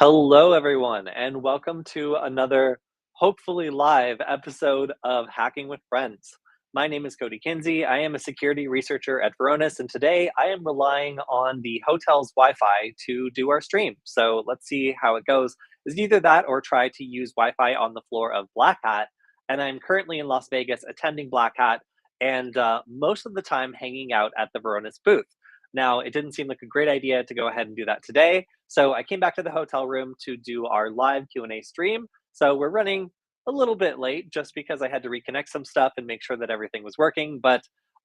Hello, everyone, and welcome to another hopefully live episode of Hacking with Friends. My name is Kody Kinzie. I am a security researcher at Varonis, and today I am relying on the hotel's Wi Fi to do our stream. So let's see how it goes. Is either that or try to use Wi Fi on the floor of Black Hat. And I'm currently in Las Vegas attending Black Hat and most of the time hanging out at the Varonis booth. Now, it didn't seem like a great idea to go ahead and do that today. So I came back to the hotel room to do our live Q&A stream. So we're running a little bit late just because I had to reconnect some stuff and make sure that everything was working. But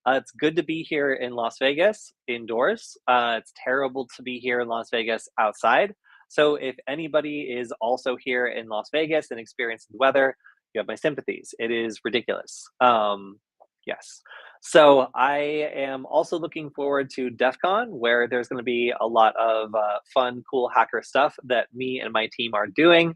it's good to be here in Las Vegas indoors. It's terrible to be here in Las Vegas outside. So if anybody is also here in Las Vegas and experiencing the weather, you have my sympathies. It is ridiculous. Yes. So I am also looking forward to DEF CON, where there's going to be a lot of fun, cool hacker stuff that me and my team are doing.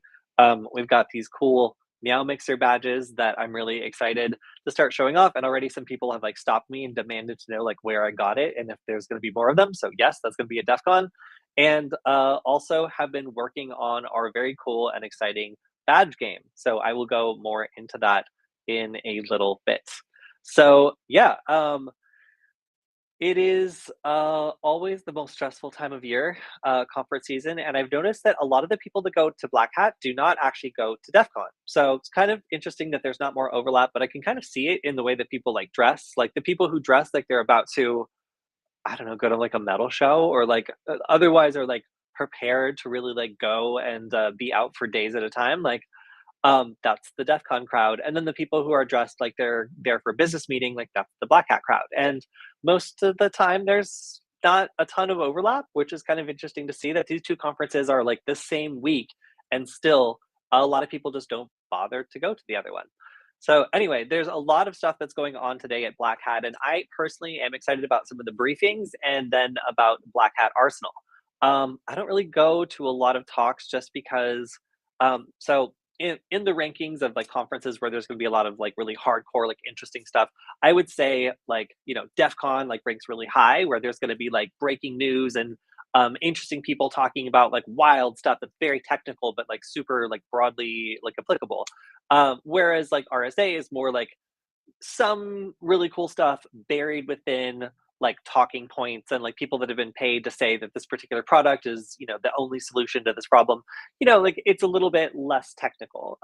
We've got these cool Meow Mixer badges that I'm really excited to start showing off. And already some people have like stopped me and demanded to know like where I got it and if there's going to be more of them. So yes, that's going to be at DEF CON. And also have been working on our very cool and exciting badge game. So I will go more into that in a little bit. So yeah, it is always the most stressful time of year, conference season, and I've noticed that a lot of the people that go to Black Hat do not actually go to DEF CON. So it's kind of interesting that there's not more overlap, but I can kind of see it in the way that people like dress. Like the people who dress like they're about to, I don't know, go to like a metal show or like otherwise are like prepared to really like go and be out for days at a time. Like that's the DEF CON crowd. And then the people who are dressed like they're there for a business meeting, like that's the Black Hat crowd. And most of the time, there's not a ton of overlap, which is kind of interesting to see that these two conferences are like the same week, and still a lot of people just don't bother to go to the other one. So anyway, there's a lot of stuff that's going on today at Black Hat, and I personally am excited about some of the briefings and then about Black Hat Arsenal. I don't really go to a lot of talks just because so in the rankings of like conferences where there's going to be a lot of like really hardcore like interesting stuff, I would say like DEF CON like ranks really high, where there's going to be like breaking news and interesting people talking about like wild stuff that's very technical but like super like broadly like applicable. Whereas like RSA is more like some really cool stuff buried within like talking points and like people that have been paid to say that this particular product is the only solution to this problem. Like it's a little bit less technical.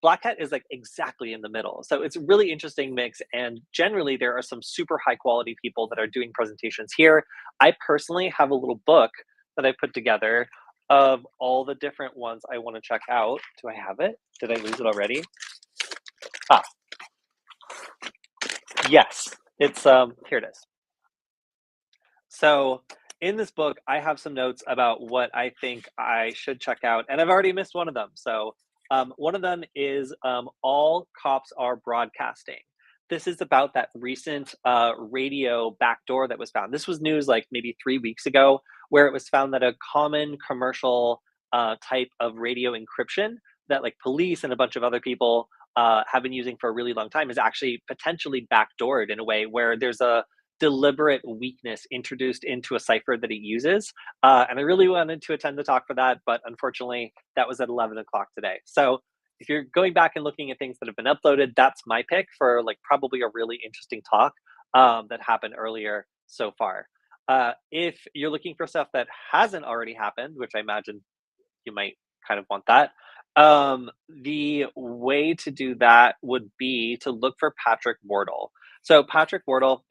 Black Hat is like exactly in the middle, so it's a really interesting mix, and generally there are some super high quality people that are doing presentations here. I personally have a little book that I put together of all the different ones I want to check out. Do I have it? Did I lose it already? Ah, yes, it's here it is. So in this book, I have some notes about what I think I should check out, and I've already missed one of them. So one of them is All Cops Are Broadcasting. This is about that recent radio backdoor that was found. This was news like maybe 3 weeks ago, where it was found that a common commercial type of radio encryption that like police and a bunch of other people have been using for a really long time is actually potentially backdoored in a way where there's a deliberate weakness introduced into a cipher that it uses. And I really wanted to attend the talk for that, but unfortunately, that was at 11 o'clock today. So if you're going back and looking at things that have been uploaded, that's my pick for like probably a really interesting talk that happened earlier so far. If you're looking for stuff that hasn't already happened, which I imagine you might kind of want that, the way to do that would be to look for Patrick Wardle. So Patrick Wardle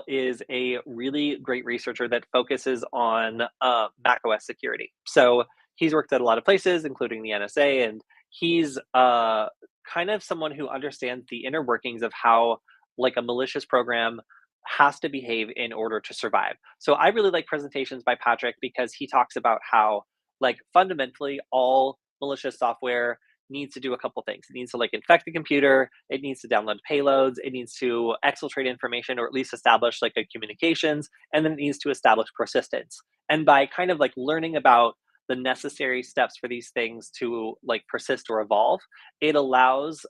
is a really great researcher that focuses on macOS security. So he's worked at a lot of places, including the NSA, and he's kind of someone who understands the inner workings of how like a malicious program has to behave in order to survive. So I really like presentations by Patrick because he talks about how like fundamentally all malicious software needs to do a couple things. It needs to like infect the computer, it needs to download payloads, it needs to exfiltrate information or at least establish like a communications, and then it needs to establish persistence. And by kind of like learning about the necessary steps for these things to like persist or evolve, it allows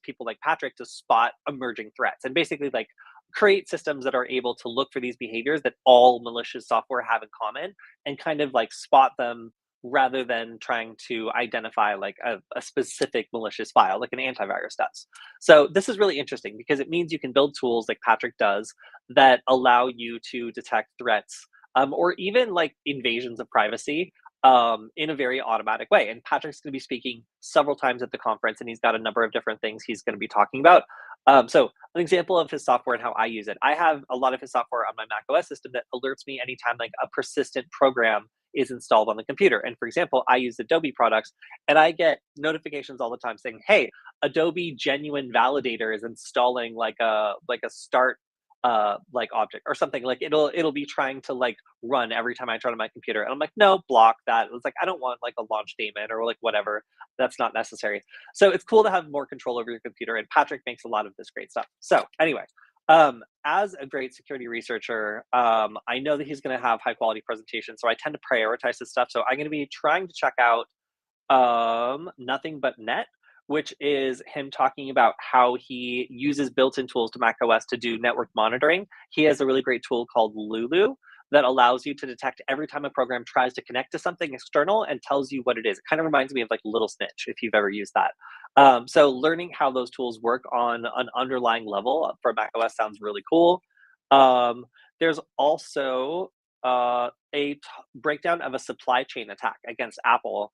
people like Patrick to spot emerging threats and basically like create systems that are able to look for these behaviors that all malicious software have in common and kind of like spot them rather than trying to identify like a specific malicious file like an antivirus does. So this is really interesting because it means you can build tools like Patrick does that allow you to detect threats or even like invasions of privacy in a very automatic way. And Patrick's going to be speaking several times at the conference, and he's got a number of different things he's going to be talking about. So, an example of his software and how I use it, I have a lot of his software on my Mac OS system that alerts me anytime like a persistent program is installed on the computer. And for example, I use Adobe products, and I get notifications all the time saying, "Hey, Adobe Genuine Validator is installing like a start." Like object or something like it'll be trying to like run every time I turn on my computer. And I'm like, no, block that. It was like, I don't want like a launch daemon or like whatever. That's not necessary. So it's cool to have more control over your computer. And Patrick makes a lot of this great stuff. So anyway, as a great security researcher, I know that he's going to have high quality presentations. So I tend to prioritize this stuff. So I'm going to be trying to check out Nothing But Net, which is him talking about how he uses built-in tools to macOS to do network monitoring. He has a really great tool called Lulu that allows you to detect every time a program tries to connect to something external and tells you what it is. It kind of reminds me of like Little Snitch, if you've ever used that. So learning how those tools work on an underlying level for macOS sounds really cool. There's also breakdown of a supply chain attack against Apple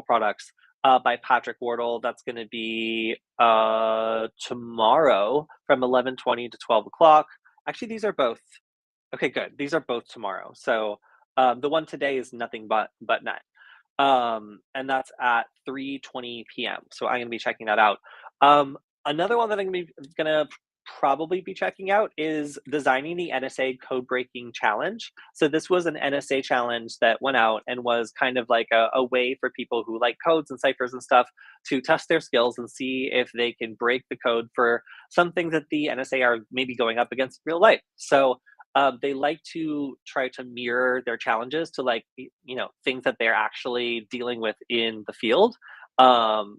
products by Patrick Wardle. That's going to be tomorrow from 11:20 to 12 o'clock. Actually, these are both. Okay, good. These are both tomorrow. So the one today is Nothing But Net, and that's at 3:20 p.m. So I'm going to be checking that out. Another one that I'm going to probably be checking out is designing the NSA code breaking challenge. So this was an NSA challenge that went out and was kind of like a way for people who like codes and ciphers and stuff to test their skills and see if they can break the code for some things that the NSA are maybe going up against in real life. So they like to try to mirror their challenges to like things that they're actually dealing with in the field.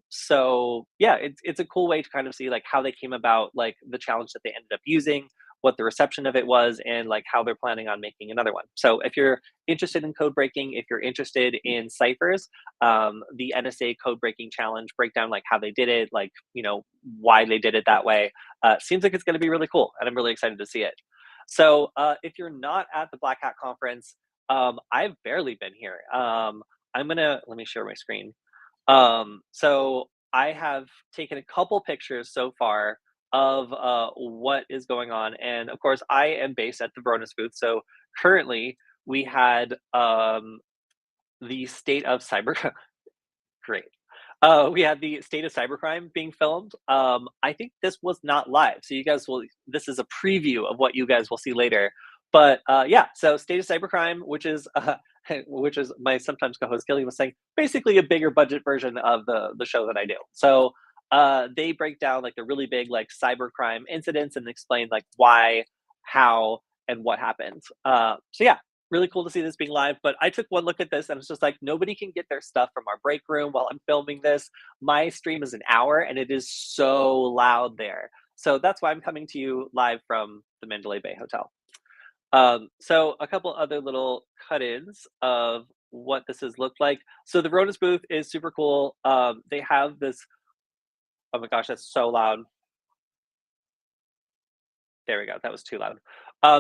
So yeah, it's a cool way to kind of see like how they came about, like the challenge that they ended up using, what the reception of it was, and like how they're planning on making another one. So if you're interested in code breaking, if you're interested in ciphers, the NSA code breaking challenge, break down like how they did it, like why they did it that way. Seems like it's going to be really cool, and I'm really excited to see it. So if you're not at the Black Hat conference, I've barely been here. Let me share my screen. So I have taken a couple pictures so far of what is going on, and of course, I am based at the Veronis booth. So currently, we had the state of cyber. Great. We had the state of cybercrime being filmed. I think this was not live, so you guys will. This is a preview of what you guys will see later. But yeah, so state of cybercrime, which is my sometimes co-host Gillian was saying, basically a bigger budget version of the show that I do. So they break down like the really big like cybercrime incidents and explain like why, how, and what happened. So yeah, really cool to see this being live. But I took one look at this and it's just like nobody can get their stuff from our break room while I'm filming this. My stream is an hour and it is so loud there. So that's why I'm coming to you live from the Mandalay Bay Hotel. So a couple other little cut-ins of what this has looked like. So the Ronis booth is super cool. They have this. Oh my gosh, that's so loud. There we go. That was too loud.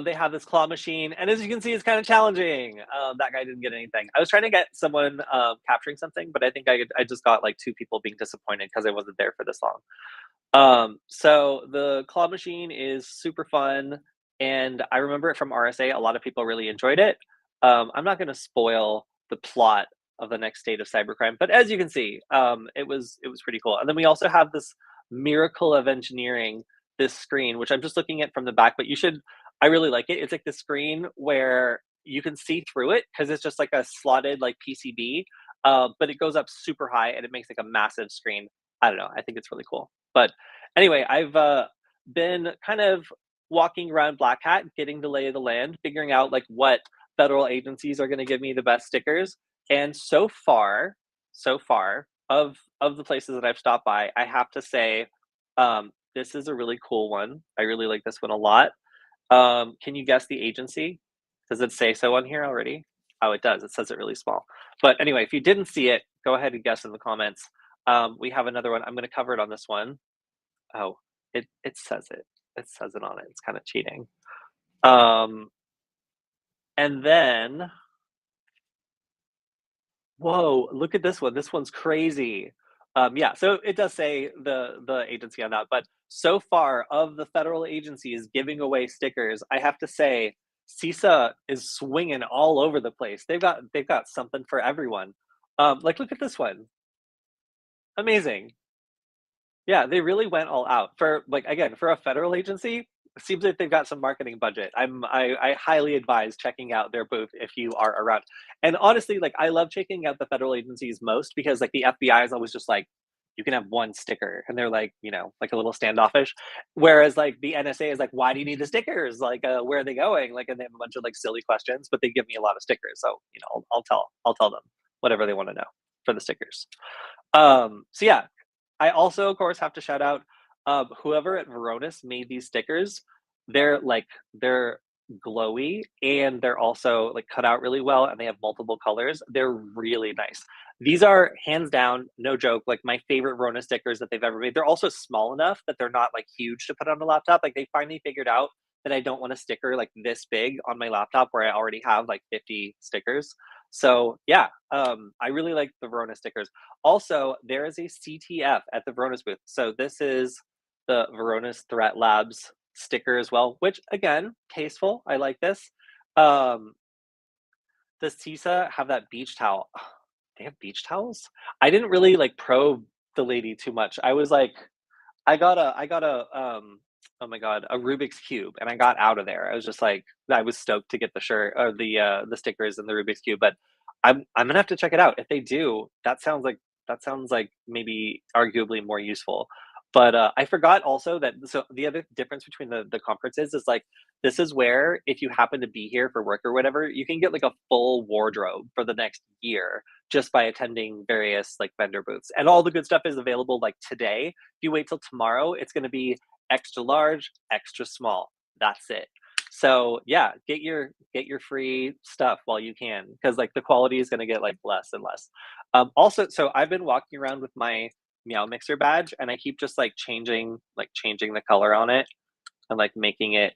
They have this claw machine, and as you can see, it's kind of challenging. That guy didn't get anything. I was trying to get someone capturing something, but I think I just got like two people being disappointed because I wasn't there for this long. So the claw machine is super fun, and I remember it from RSA. A lot of people really enjoyed it. I'm not going to spoil the plot of the next state of cybercrime, but as you can see, it was pretty cool. And then we also have this miracle of engineering, this screen, which I'm just looking at from the back, but you should. I really like it. It's like the screen where you can see through it because it's just like a slotted like PCB, but it goes up super high and it makes like a massive screen. I don't know. I think it's really cool. But anyway, I've been kind of walking around Black Hat, getting the lay of the land, figuring out like what federal agencies are going to give me the best stickers. And so far of the places that I've stopped by, I have to say, this is a really cool one. I really like this one a lot. Can you guess the agency? Does it say so on here already? Oh, it does. It says it really small. But anyway, if you didn't see it, go ahead and guess in the comments. We have another one. I'm going to cover it on this one. Oh, it says it. It says it on it. It's kind of cheating. Um, and then, whoa, look at this one. This one's crazy. Yeah, so it does say the agency on that, but so far of the federal agencies giving away stickers, I have to say, CISA is swinging all over the place. They've got something for everyone. Like look at this one, amazing. Yeah, they really went all out for like again for a federal agency. Seems like they've got some marketing budget. I highly advise checking out their booth if you are around. And honestly, like I love checking out the federal agencies most because like the FBI is always just like you can have one sticker and they're like like a little standoffish, whereas like the NSA is like why do you need the stickers, like where are they going, like, and they have a bunch of like silly questions but they give me a lot of stickers, so I'll tell them whatever they want to know for the stickers. So yeah, I also, of course, have to shout out whoever at Veronis made these stickers. They're glowy and they're also like cut out really well and they have multiple colors. They're really nice. These are hands down, no joke, like my favorite Verona stickers that they've ever made. They're also small enough that they're not like huge to put on a laptop. Like they finally figured out that I don't want a sticker like this big on my laptop where I already have like 50 stickers. So yeah, I really like the Verona stickers. Also, there is a CTF at the Veronis booth. So this is the Veronis Threat Labs sticker as well, which again, tasteful. I like this. Um, does TISA have that beach towel? They have beach towels? I didn't really like probe the lady too much. I was like, I got a oh my god, a Rubik's cube and I got out of there. I was just like I was stoked to get the shirt or the stickers and the Rubik's cube, but I'm gonna have to check it out. If they do, that sounds like maybe arguably more useful. But I forgot also that so the other difference between the conferences is like this is where if you happen to be here for work or whatever, you can get like a full wardrobe for the next year just by attending various like vendor booths. And all the good stuff is available like today. If you wait till tomorrow, it's going to be extra large, extra small. That's it. So yeah, get your free stuff while you can because like the quality is going to get like less and less. Also, so I've been walking around with my Meow Mixer badge, and I keep just like changing the color on it and like making it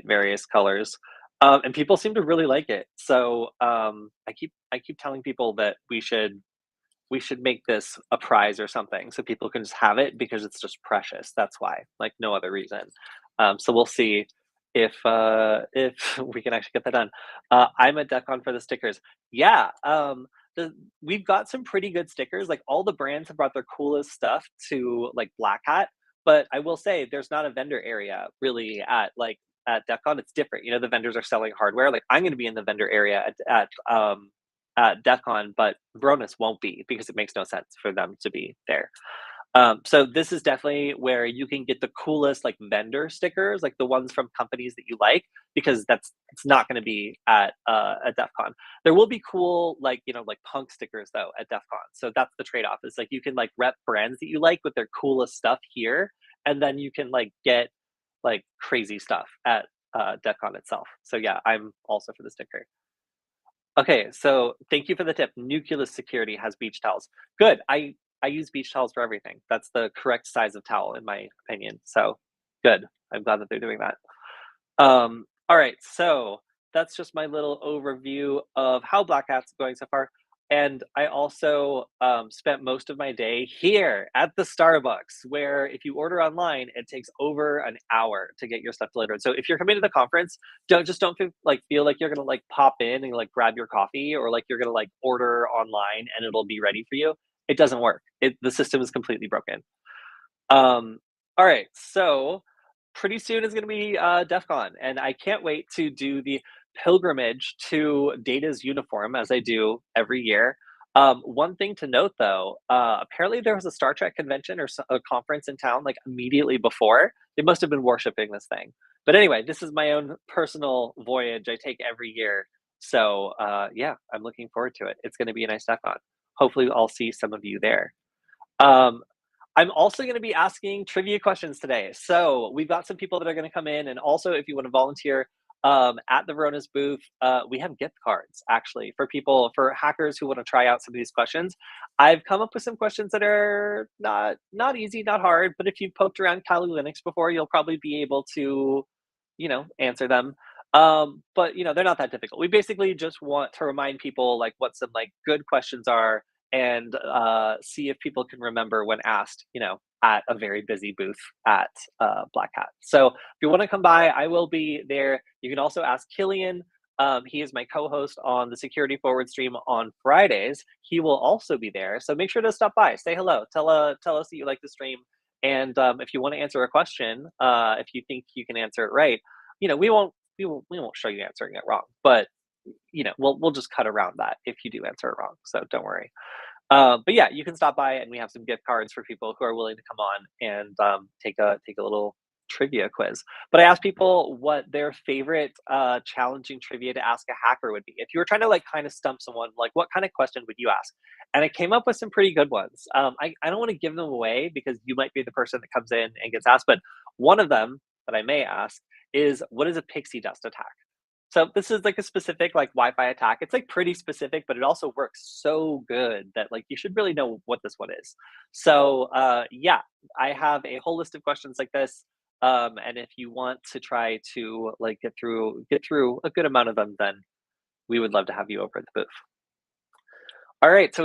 various colors. And people seem to really like it. So I keep telling people that we should make this a prize or something so people can just have it because it's just precious. That's why, like no other reason. So we'll see if we can actually get that done. I'm at DEFCON for the stickers. Yeah, we've got some pretty good stickers. Like all the brands have brought their coolest stuff to like Black Hat, but I will say there's not a vendor area really at DEF CON. It's different. The vendors are selling hardware. Like I'm going to be in the vendor area at DEF CON, but Veronis won't be because it makes no sense for them to be there. So this is definitely where you can get the coolest like vendor stickers, like the ones from companies that you like, because it's not going to be at DEF CON. There will be cool like like punk stickers though at DEF CON. So that's the trade off. Is like you can like rep brands that you like with their coolest stuff here, and then you can like get like crazy stuff at DEF CON itself. So yeah, I'm also for the sticker. Okay, so thank you for the tip. Nucleus Security has beach towels. Good. I use beach towels for everything. That's the correct size of towel in my opinion. So good. I'm glad that they're doing that. All right, so that's just my little overview of how Black Hat's going so far. And I also spent most of my day here at the Starbucks, where if you order online, it takes over an hour to get your stuff delivered. So if you're coming to the conference, don't feel like you're gonna like pop in and like grab your coffee, or like you're gonna like order online and it'll be ready for you. It doesn't work. The system is completely broken. Um, all right, so pretty soon is going to be DEF CON, and I can't wait to do the pilgrimage to Data's uniform as I do every year. One thing to note, though, apparently there was a Star Trek convention or a conference in town like immediately before. They must have been worshiping this thing. But anyway, this is my own personal voyage I take every year. So yeah, I'm looking forward to it. It's going to be a nice DEF CON. Hopefully, I'll see some of you there. Um, I'm also going to be asking trivia questions today. So we've got some people that are going to come in, and also if you want to volunteer at the Verona's booth, we have gift cards actually for people for hackers who want to try out some of these questions. I've come up with some questions that are not easy, not hard, but if you've poked around Kali Linux before, you'll probably be able to, answer them. But they're not that difficult. We basically just want to remind people like what some like good questions are and see if people can remember when asked, at a very busy booth at Black Hat. So if you want to come by, I will be there. You can also ask Killian. He is my co-host on the Security Forward stream on Fridays. He will also be there. So make sure to stop by, say hello, tell us that you like the stream. And if you want to answer a question, if you think you can answer it right, we won't show you answering it wrong, but we'll just cut around that if you do answer it wrong. So don't worry. But yeah, you can stop by, and we have some gift cards for people who are willing to come on and take a little trivia quiz. But I asked people what their favorite challenging trivia to ask a hacker would be. If you were trying to like kind of stump someone, like what kind of question would you ask? And I came up with some pretty good ones. I don't want to give them away because you might be the person that comes in and gets asked. But one of them that I may ask is, what is a pixie dust attack? So this is like a specific like Wi-Fi attack. It's like pretty specific, but it also works so good that like you should really know what this one is. So yeah, I have a whole list of questions like this. And if you want to try to like get through a good amount of them, then we would love to have you over at the booth. All right, so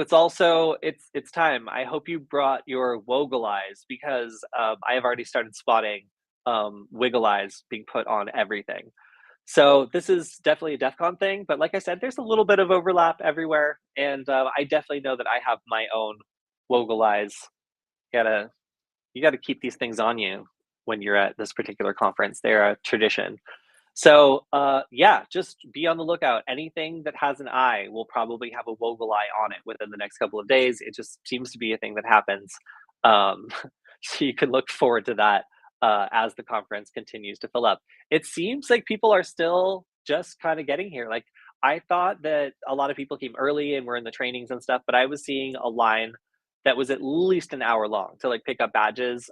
it's time. I hope you brought your Woggle eyes because I have already started spotting wiggle eyes being put on everything. So this is definitely a DEF CON thing, but like I said, there's a little bit of overlap everywhere, and I definitely know that I have my own Woggle eyes. Gotta you gotta keep these things on you when you're at this particular conference. They're a tradition. So yeah, just be on the lookout. Anything that has an eye will probably have a Woggle eye on it within the next couple of days. It just seems to be a thing that happens. Um, so you can look forward to that as the conference continues to fill up. It seems like people are still just kind of getting here. Like I thought that a lot of people came early and were in the trainings and stuff, but I was seeing a line that was at least an hour long to like pick up badges.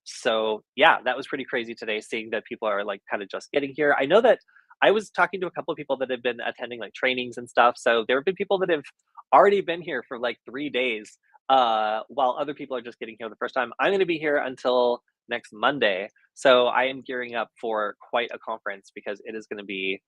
So yeah, that was pretty crazy today, seeing that people are like kind of just getting here. I know that I was talking to a couple of people that have been attending like trainings and stuff. So there have been people that have already been here for like 3 days, while other people are just getting here the first time. I'm going to be here until next Monday. So I am gearing up for quite a conference because it is going to be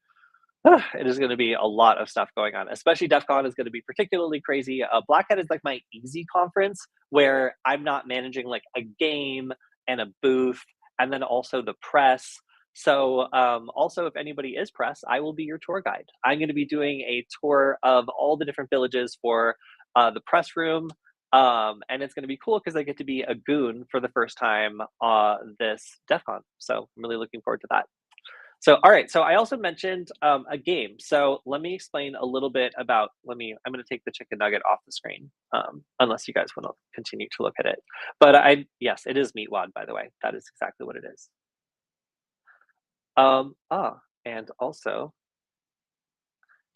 a lot of stuff going on, especially DEF CON is going to be particularly crazy. Black Hat is like my easy conference where I'm not managing like a game and a booth and then also the press. So, also, if anybody is press, I will be your tour guide. I'm going to be doing a tour of all the different villages for the press room. And it's going to be cool because I get to be a goon for the first time this DEF CON. So, I'm really looking forward to that. So, all right. So I also mentioned a game. So let me explain a little bit about. I'm going to take the chicken nugget off the screen, unless you guys want to continue to look at it. But yes, it is Meatwad, by the way. That is exactly what it is. And also,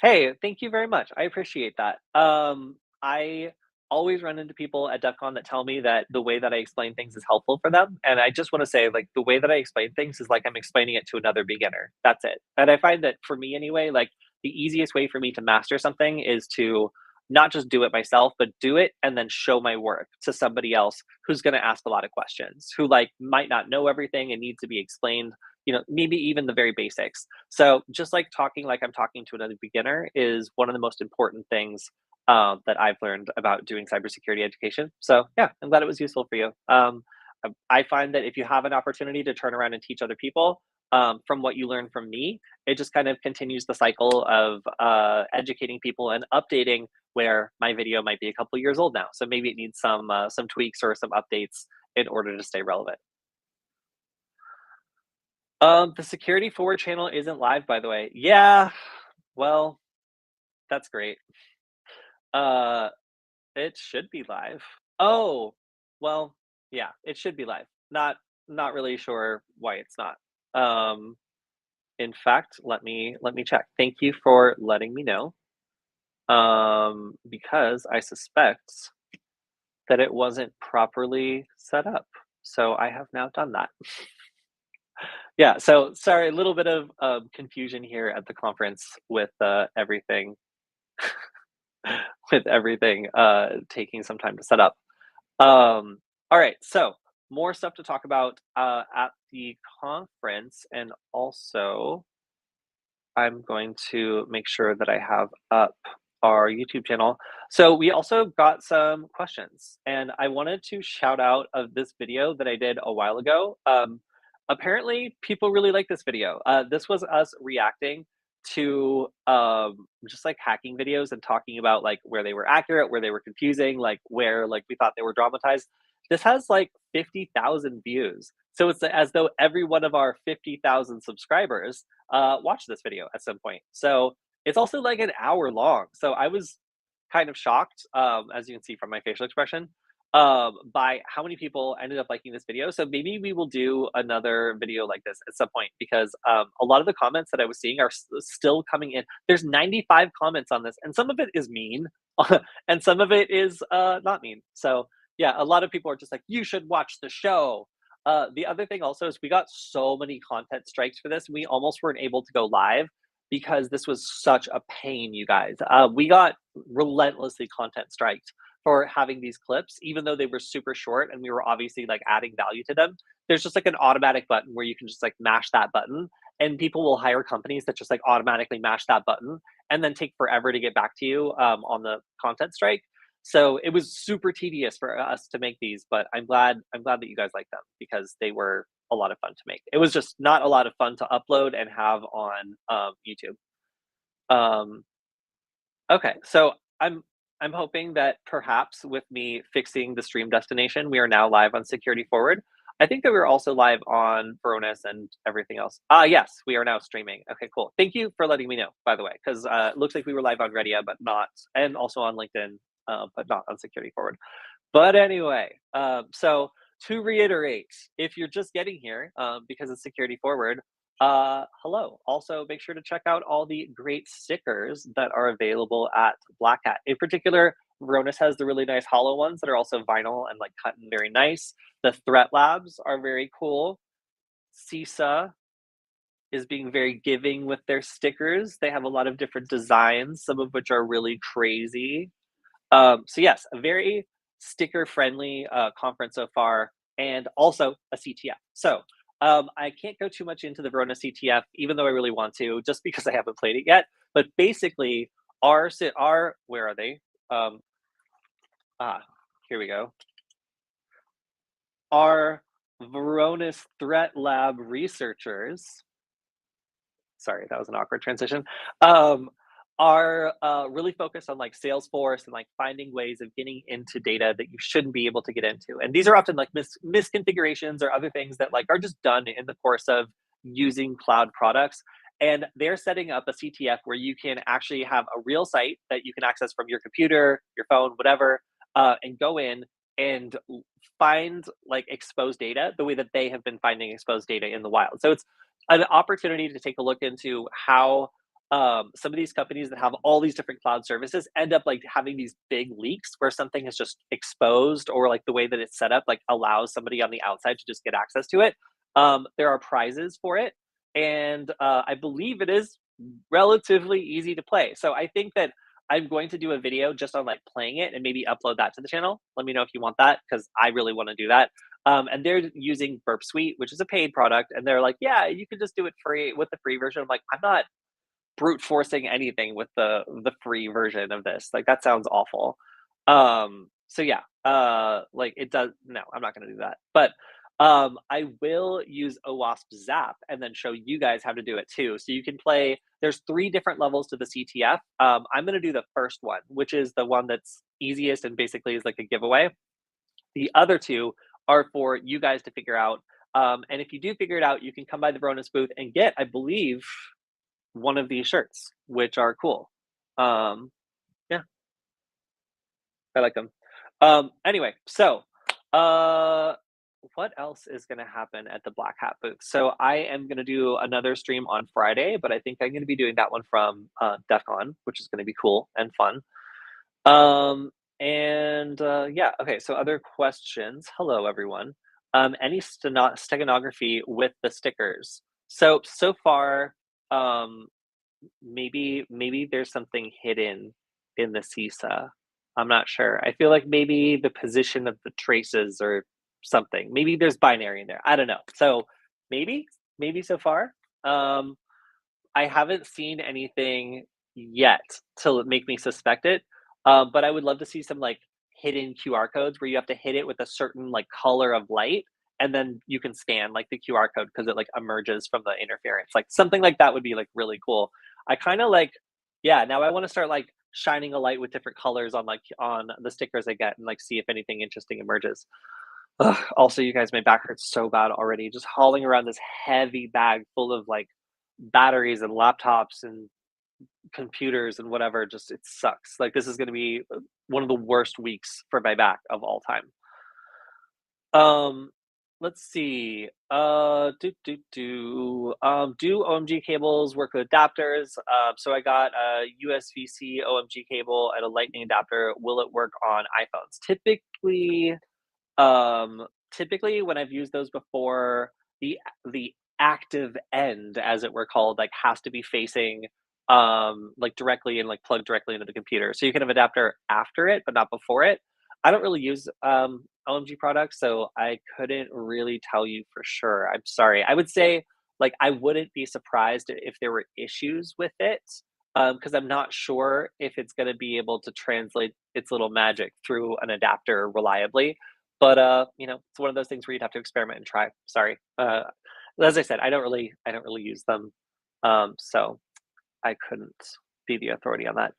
hey, thank you very much. I appreciate that. I always run into people at DEF CON that tell me that the way that I explain things is helpful for them. And I just want to say, like, the way that I explain things is like I'm explaining it to another beginner. That's it. And I find that for me anyway, like the easiest way for me to master something is to not just do it myself, but do it and then show my work to somebody else who's going to ask a lot of questions, who like might not know everything and needs to be explained, maybe even the very basics. So just like talking like I'm talking to another beginner is one of the most important things that I've learned about doing cybersecurity education. So yeah, I'm glad it was useful for you. I find that if you have an opportunity to turn around and teach other people from what you learn from me, it just kind of continues the cycle of educating people and updating. Where my video might be a couple years old now, so maybe it needs some tweaks or some updates in order to stay relevant. The security forward channel isn't live, by the way. Yeah, well, that's great. Uh, it should be live. Oh, well, yeah, it should be live. Not really sure why it's not. Um, in fact, let me check. Thank you for letting me know. Because I suspect that it wasn't properly set up. So I have now done that. Yeah, so sorry, a little bit of confusion here at the conference with everything, with everything taking some time to set up. All right, so more stuff to talk about at the conference, and also I'm going to make sure that I have up our YouTube channel. So we also got some questions, and I wanted to shout out of this video that I did a while ago. Apparently, people really like this video. This was us reacting to just like hacking videos and talking about like where they were accurate, where they were confusing, like where like we thought they were dramatized. This has like 50,000 views. So it's as though every one of our 50,000 subscribers watch this video at some point. So it's also like an hour long. So I was kind of shocked, as you can see from my facial expression, by how many people ended up liking this video. So maybe we will do another video like this at some point because a lot of the comments that I was seeing are still coming in. There's 95 comments on this, and some of it is mean, and some of it is not mean. So yeah, a lot of people are just like, you should watch the show. The other thing also is we got so many content strikes for this. We almost weren't able to go live because this was such a pain, you guys. We got relentlessly content striked for having these clips, even though they were super short and we were obviously like adding value to them. There's just like an automatic button where you can just like mash that button, and people will hire companies that just like automatically mash that button and then take forever to get back to you on the content strike. So it was super tedious for us to make these, but I'm glad that you guys like them because they were a lot of fun to make. It was just not a lot of fun to upload and have on YouTube. Um, okay, so I'm hoping that perhaps with me fixing the stream destination, we are now live on Security Forward. I think that we are also live on Varonis and everything else. Yes, we are now streaming. Okay, cool. Thank you for letting me know, by the way, because it looks like we were live on Redia, but not, and also on LinkedIn, but not on Security Forward. But anyway, so to reiterate, if you're just getting here because of Security Forward, hello. Also, make sure to check out all the great stickers that are available at Black Hat. In particular, Varonis has the really nice hollow ones that are also vinyl and like cut and very nice. The Threat Labs are very cool. CISA is being very giving with their stickers. They have a lot of different designs, some of which are really crazy. So yes, a very sticker friendly conference so far, and also a CTF. So I can't go too much into the Verona CTF, even though I really want to, just because I haven't played it yet. But basically, our where are they? Um, ah, here we go. Our Verona's Threat Lab researchers, sorry, that was an awkward transition, um, are really focused on like Salesforce and like finding ways of getting into data that you shouldn't be able to get into. And these are often like misconfigurations or other things that like are just done in the course of using cloud products. And they're setting up a CTF where you can actually have a real site that you can access from your computer, your phone, whatever, and go in and find like exposed data the way that they have been finding exposed data in the wild. So it's an opportunity to take a look into how some of these companies that have all these different cloud services end up like having these big leaks where something is just exposed, or like the way that it's set up like allows somebody on the outside to just get access to it. There are prizes for it, and I believe it is relatively easy to play. So I think that I'm going to do a video just on like playing it and maybe upload that to the channel. Let me know if you want that because I really want to do that. And they're using Burp Suite, which is a paid product, and they're like, yeah, you can just do it free with the free version. I'm like, I'm not brute forcing anything with the free version of this. Like that sounds awful. So yeah, like it does. No, I'm not going to do that. But I will use OWASP Zap and then show you guys how to do it too. So you can play. There's 3 different levels to the CTF. I'm going to do the first one, which is the one that's easiest and basically is like a giveaway. The other 2 are for you guys to figure out. And if you do figure it out, you can come by the Veronis booth and get, I believe, one of these shirts, which are cool. Yeah, I like them. Anyway, so what else is going to happen at the Black Hat booth? So I am going to do another stream on Friday, but I think I'm going to be doing that one from DEF CON, which is going to be cool and fun. And yeah, okay. So other questions. Hello, everyone. Any steganography with the stickers? So far, um, maybe there's something hidden in the CISA. I'm not sure. I feel like maybe the position of the traces or something. Maybe there's binary in there. I don't know. So maybe, maybe so far. Um, I haven't seen anything yet to make me suspect it, but I would love to see some, like, hidden QR codes where you have to hit it with a certain, like, color of light, and then you can scan, like, the QR code because it, like, emerges from the interference. Like, something like that would be, like, really cool. I kinda like yeah, now I wanna start, like, shining a light with different colors on, like, on the stickers I get and, like, see if anything interesting emerges. Ugh, also, you guys, my back hurts so bad already. Just hauling around this heavy bag full of like batteries and laptops and computers and whatever, just it sucks. Like this is going to be one of the worst weeks for my back of all time. Um, let's see. Do OMG cables work with adapters? So I got a USB-C OMG cable and a lightning adapter. Will it work on iPhones? Typically, when I've used those before, the active end, as it were called, like, has to be facing, like, directly and, like, plugged directly into the computer. So you can have adapter after it, but not before it. I don't really use, OMG products, so I couldn't really tell you for sure. I'm sorry. I would say, like, I wouldn't be surprised if there were issues with it, because I'm not sure if it's gonna be able to translate its little magic through an adapter reliably. But, it's one of those things where you'd have to experiment and try. Sorry. As I said, I don't really use them, so I couldn't be the authority on that.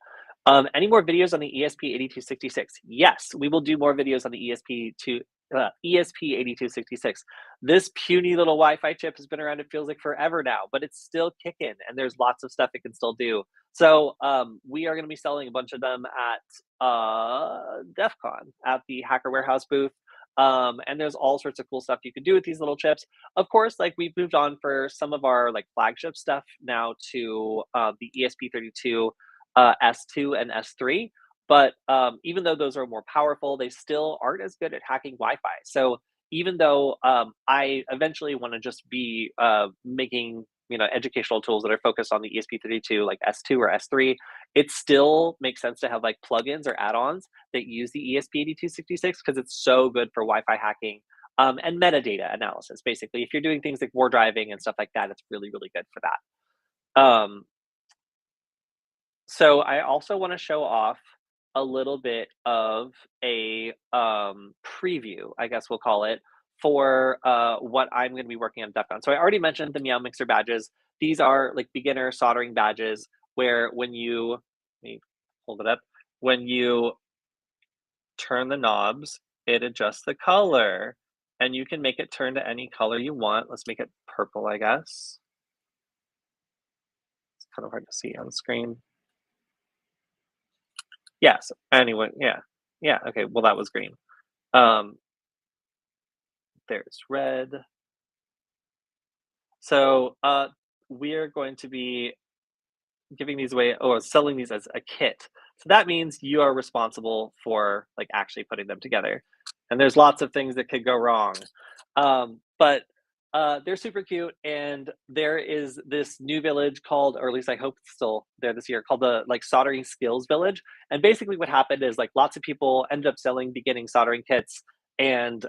Any more videos on the ESP8266? Yes, we will do more videos on the ESP8266. This puny little Wi-Fi chip has been around, it feels like forever now, but it's still kicking, and there's lots of stuff it can still do. So, we are gonna be selling a bunch of them at, DEF CON, at the Hacker Warehouse booth, and there's all sorts of cool stuff you can do with these little chips. Of course, like, we've moved on for some of our, like, flagship stuff now to, the ESP32, S2 and S3. But even though those are more powerful, they still aren't as good at hacking Wi-Fi. So even though I eventually want to just be making educational tools that are focused on the ESP32, like S2 or S3, it still makes sense to have like plugins or add-ons that use the ESP8266 because it's so good for Wi-Fi hacking and metadata analysis. Basically, if you're doing things like war driving and stuff like that, it's really really good for that. So I also want to show off a little bit of a preview, I guess we'll call it, for what I'm going to be working on DEF CON. So I already mentioned the Meow Mixer badges. These are like beginner soldering badges where when you, let me hold it up, when you turn the knobs, it adjusts the color and you can make it turn to any color you want. Let's make it purple, I guess. It's kind of hard to see on the screen. Yes. Anyway, yeah. Yeah, okay, well, that was green. Um, there's red. So, we're going to be giving these away or selling these as a kit. So that means you are responsible for, like, actually putting them together. And there's lots of things that could go wrong. But they're super cute, and there is this new village called, or at least I hope it's still there this year, called the, like, Soldering Skills Village. And basically what happened is, like, lots of people ended up selling beginning soldering kits and,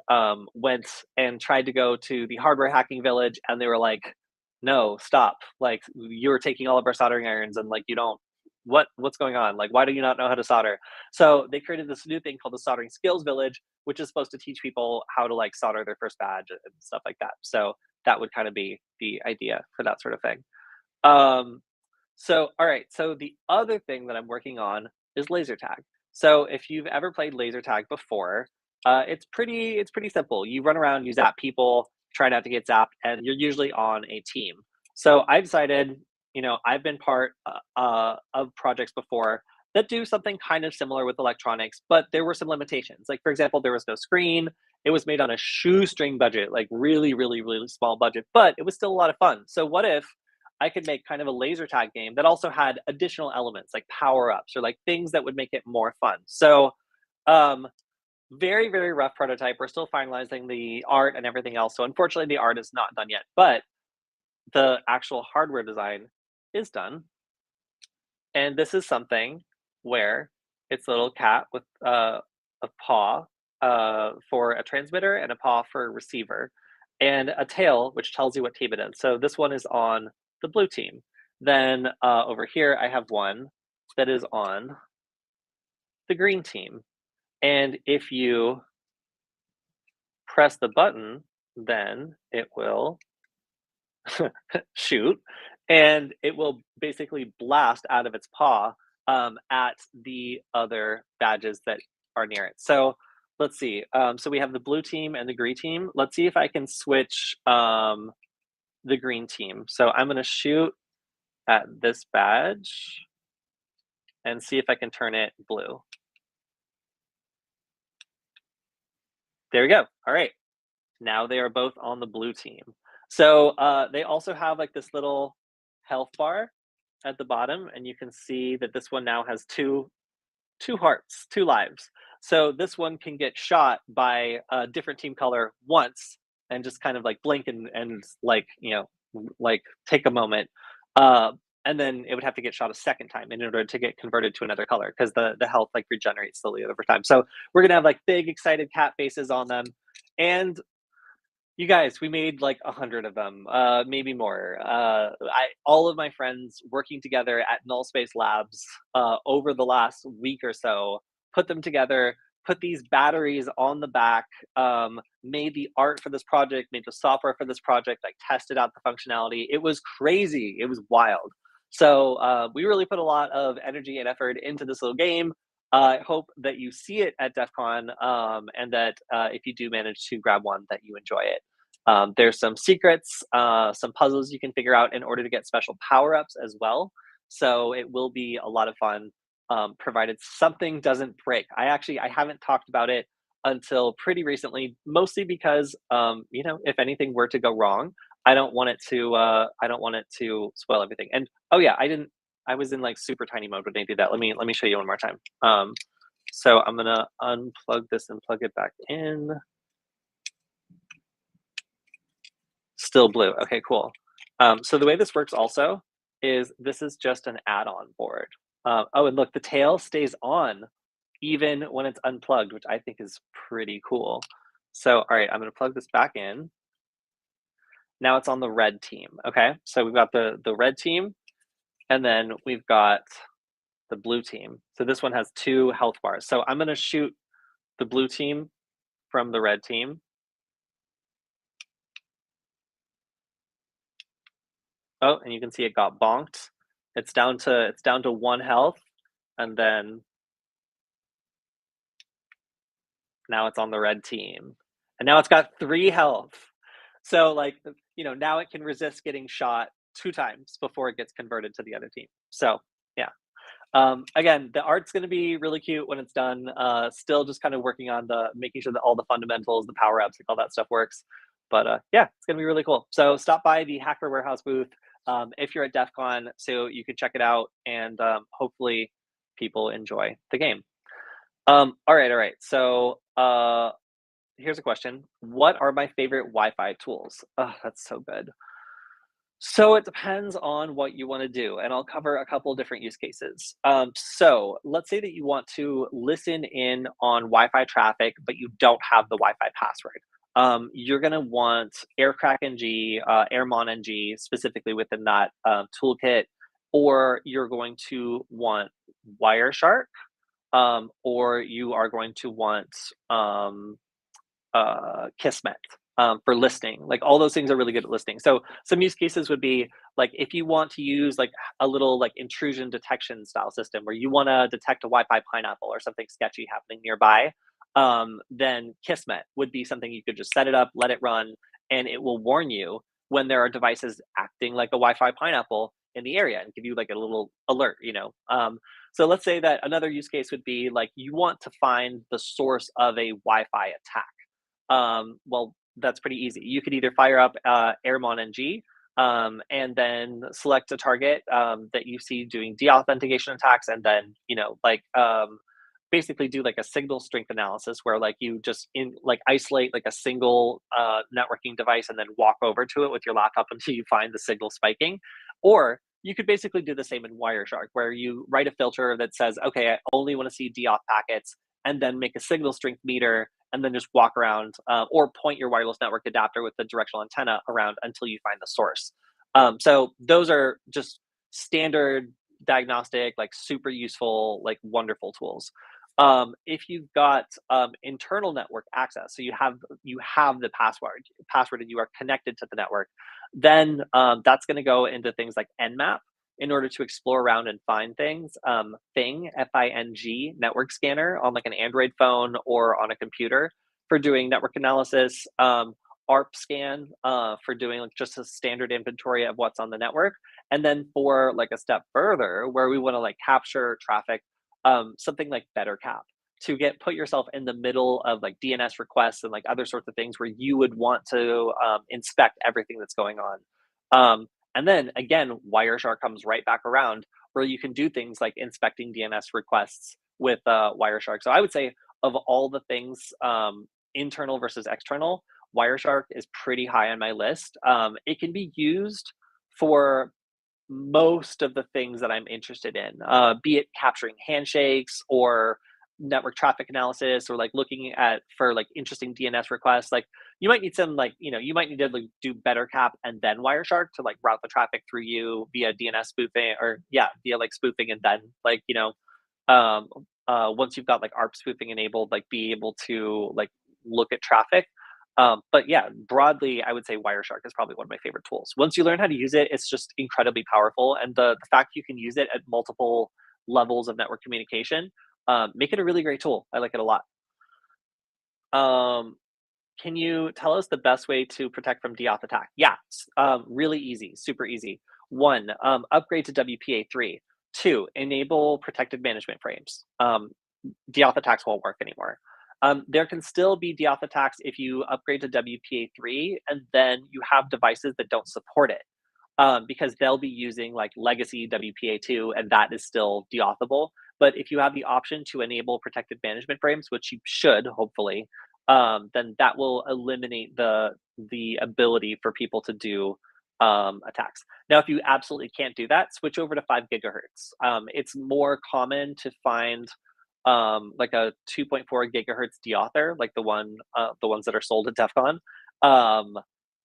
went and tried to go to the hardware hacking village, and they were like, no, stop. Like you're taking all of our soldering irons and like you don't what's going on? Like why do you not know how to solder? So they created this new thing called the Soldering Skills Village, which is supposed to teach people how to like solder their first badge and stuff like that. So that would kind of be the idea for that sort of thing. Um so all right, so the other thing that I'm working on is laser tag. So if you've ever played laser tag before, it's pretty simple. You run around, you zap people, try not to get zapped, and you're usually on a team. So I decided, I've been part of projects before that do something kind of similar with electronics, but there were some limitations. Like for example, there was no screen. It was made on a shoestring budget, like really, really, really small budget, but it was still a lot of fun. So what if I could make kind of a laser tag game that also had additional elements like power ups or like things that would make it more fun. So Very, very rough prototype. We're still finalizing the art and everything else. So unfortunately, the art is not done yet, but the actual hardware design is done. And this is something where it's a little cat with a paw for a transmitter and a paw for a receiver, and a tail, which tells you what team it is. So this one is on the blue team. Then over here, I have one that is on the green team. And if you press the button, then it will shoot, and it will basically blast out of its paw at the other badges that are near it. So let's see. So we have the blue team and the green team. Let's see if I can switch the green team. So I'm going to shoot at this badge and see if I can turn it blue. There we go. All right. Now they are both on the blue team. So they also have like this little health bar at the bottom, and you can see that this one now has two hearts, two lives. So this one can get shot by a different team color once and just kind of like blink and like like take a moment. Uh, and then it would have to get shot a second time in order to get converted to another color because the health like regenerates slowly over time. So we're gonna have like big excited cat faces on them, and you guys, we made like 100 of them, maybe more. All of my friends working together at Null Space Labs over the last week or so put them together, put these batteries on the back, made the art for this project, made the software for this project, like tested out the functionality. It was crazy. It was wild. So we really put a lot of energy and effort into this little game. I hope that you see it at DEF CON, and that if you do manage to grab one, that you enjoy it. There's some secrets, some puzzles you can figure out in order to get special power-ups as well. So it will be a lot of fun, provided something doesn't break. I haven't talked about it until pretty recently, mostly because if anything were to go wrong, I don't want it to spoil everything. And oh yeah, I was in like super tiny mode when I did that. Let me show you one more time. So I'm gonna unplug this and plug it back in. Still blue. Okay, cool. So the way this works also is this is just an add-on board. Oh, and look, the tail stays on even when it's unplugged, which I think is pretty cool. So, all right, I'm gonna plug this back in. Now it's on the red team. Okay, so we've got the red team, and then we've got the blue team. So this one has two health bars. So I'm gonna shoot the blue team from the red team. Oh, and you can see it got bonked. It's down to one health, and then now it's on the red team. And now it's got three health. So like now it can resist getting shot two times before it gets converted to the other team. So yeah. Again, the art's going to be really cute when it's done. Still just kind of working on the making sure that all the fundamentals, the power ups, like all that stuff works. But yeah, it's going to be really cool. So stop by the Hacker Warehouse booth if you're at DEF CON so you can check it out, and hopefully people enjoy the game. All right. So here's a question. What are my favorite Wi-Fi tools? Oh, that's so good. So it depends on what you want to do, and I'll cover a couple different use cases. So let's say that you want to listen in on Wi-Fi traffic, but you don't have the Wi-Fi password. You're going to want AirCrackNG, AirmonNG, specifically within that toolkit, or you're going to want Wireshark, or you are going to want Kismet for listening. Like all those things are really good at listening. So some use cases would be like if you want to use like a little like intrusion detection style system where you want to detect a Wi-Fi pineapple or something sketchy happening nearby, then Kismet would be something you could just set it up, let it run, and it will warn you when there are devices acting like a Wi-Fi pineapple in the area and give you like a little alert. So let's say that another use case would be like you want to find the source of a Wi-Fi attack. Well, that's pretty easy. You could either fire up AirmonNG and then select a target that you see doing deauthentication attacks, and then basically do like a signal strength analysis where like you just in like isolate like a single networking device and then walk over to it with your laptop until you find the signal spiking. Or you could basically do the same in Wireshark, where you write a filter that says, okay, I only want to see DOF packets, and then make a signal strength meter, and then just walk around or point your wireless network adapter with the directional antenna around until you find the source. So those are just standard diagnostic, like super useful, like wonderful tools. If you've got internal network access, so you have the password, and you are connected to the network, then that's going to go into things like Nmap in order to explore around and find things. Fing, Fing, network scanner on like an Android phone or on a computer for doing network analysis. ARP scan for doing like just a standard inventory of what's on the network. And then for like a step further, where we want to like capture traffic, something like BetterCap to get put yourself in the middle of like DNS requests and like other sorts of things where you would want to inspect everything that's going on. And then again, Wireshark comes right back around where you can do things like inspecting DNS requests with Wireshark. So I would say of all the things, internal versus external, Wireshark is pretty high on my list. It can be used for most of the things that I'm interested in, be it capturing handshakes or network traffic analysis or like looking at for like interesting DNS requests. Like you might need some like, you might need to like do better cap and then Wireshark to like route the traffic through you via DNS spoofing or yeah, via like spoofing and then like, um, once you've got like ARP spoofing enabled, like be able to like look at traffic. But yeah, broadly, I would say Wireshark is probably one of my favorite tools. Once you learn how to use it, it's just incredibly powerful. And the fact you can use it at multiple levels of network communication, make it a really great tool. I like it a lot. Um, can you tell us the best way to protect from DDoS attack? Yeah, really easy, super easy. One, upgrade to WPA3. Two, enable protected management frames. DDoS attacks won't work anymore. There can still be DDoS attacks if you upgrade to WPA3 and then you have devices that don't support it, because they'll be using like legacy WPA2 and that is still DDoSable. But if you have the option to enable protected management frames, which you should hopefully, then that will eliminate the ability for people to do attacks. Now, if you absolutely can't do that, switch over to 5 gigahertz. It's more common to find like a 2.4 gigahertz deauthor, like the ones that are sold at DEF CON,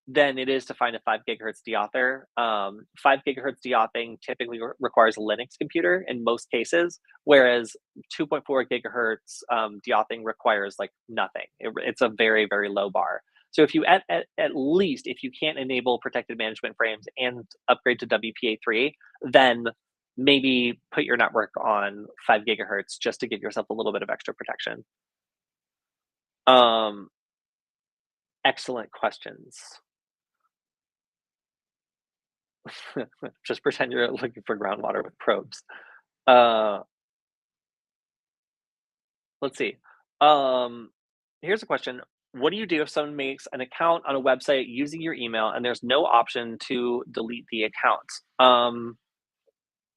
than it is to find a 5 gigahertz deauthor. 5 gigahertz deauthing typically requires a Linux computer in most cases, whereas 2.4 gigahertz deauthing requires like nothing. It's a very, very low bar. So if you at least if you can't enable protected management frames and upgrade to WPA3, then maybe put your network on 5 gigahertz just to give yourself a little bit of extra protection. Um, Excellent questions. Just pretend you're looking for groundwater with probes. Uh, let's see. Um, Here's a question. What do you do if someone makes an account on a website using your email and there's no option to delete the account?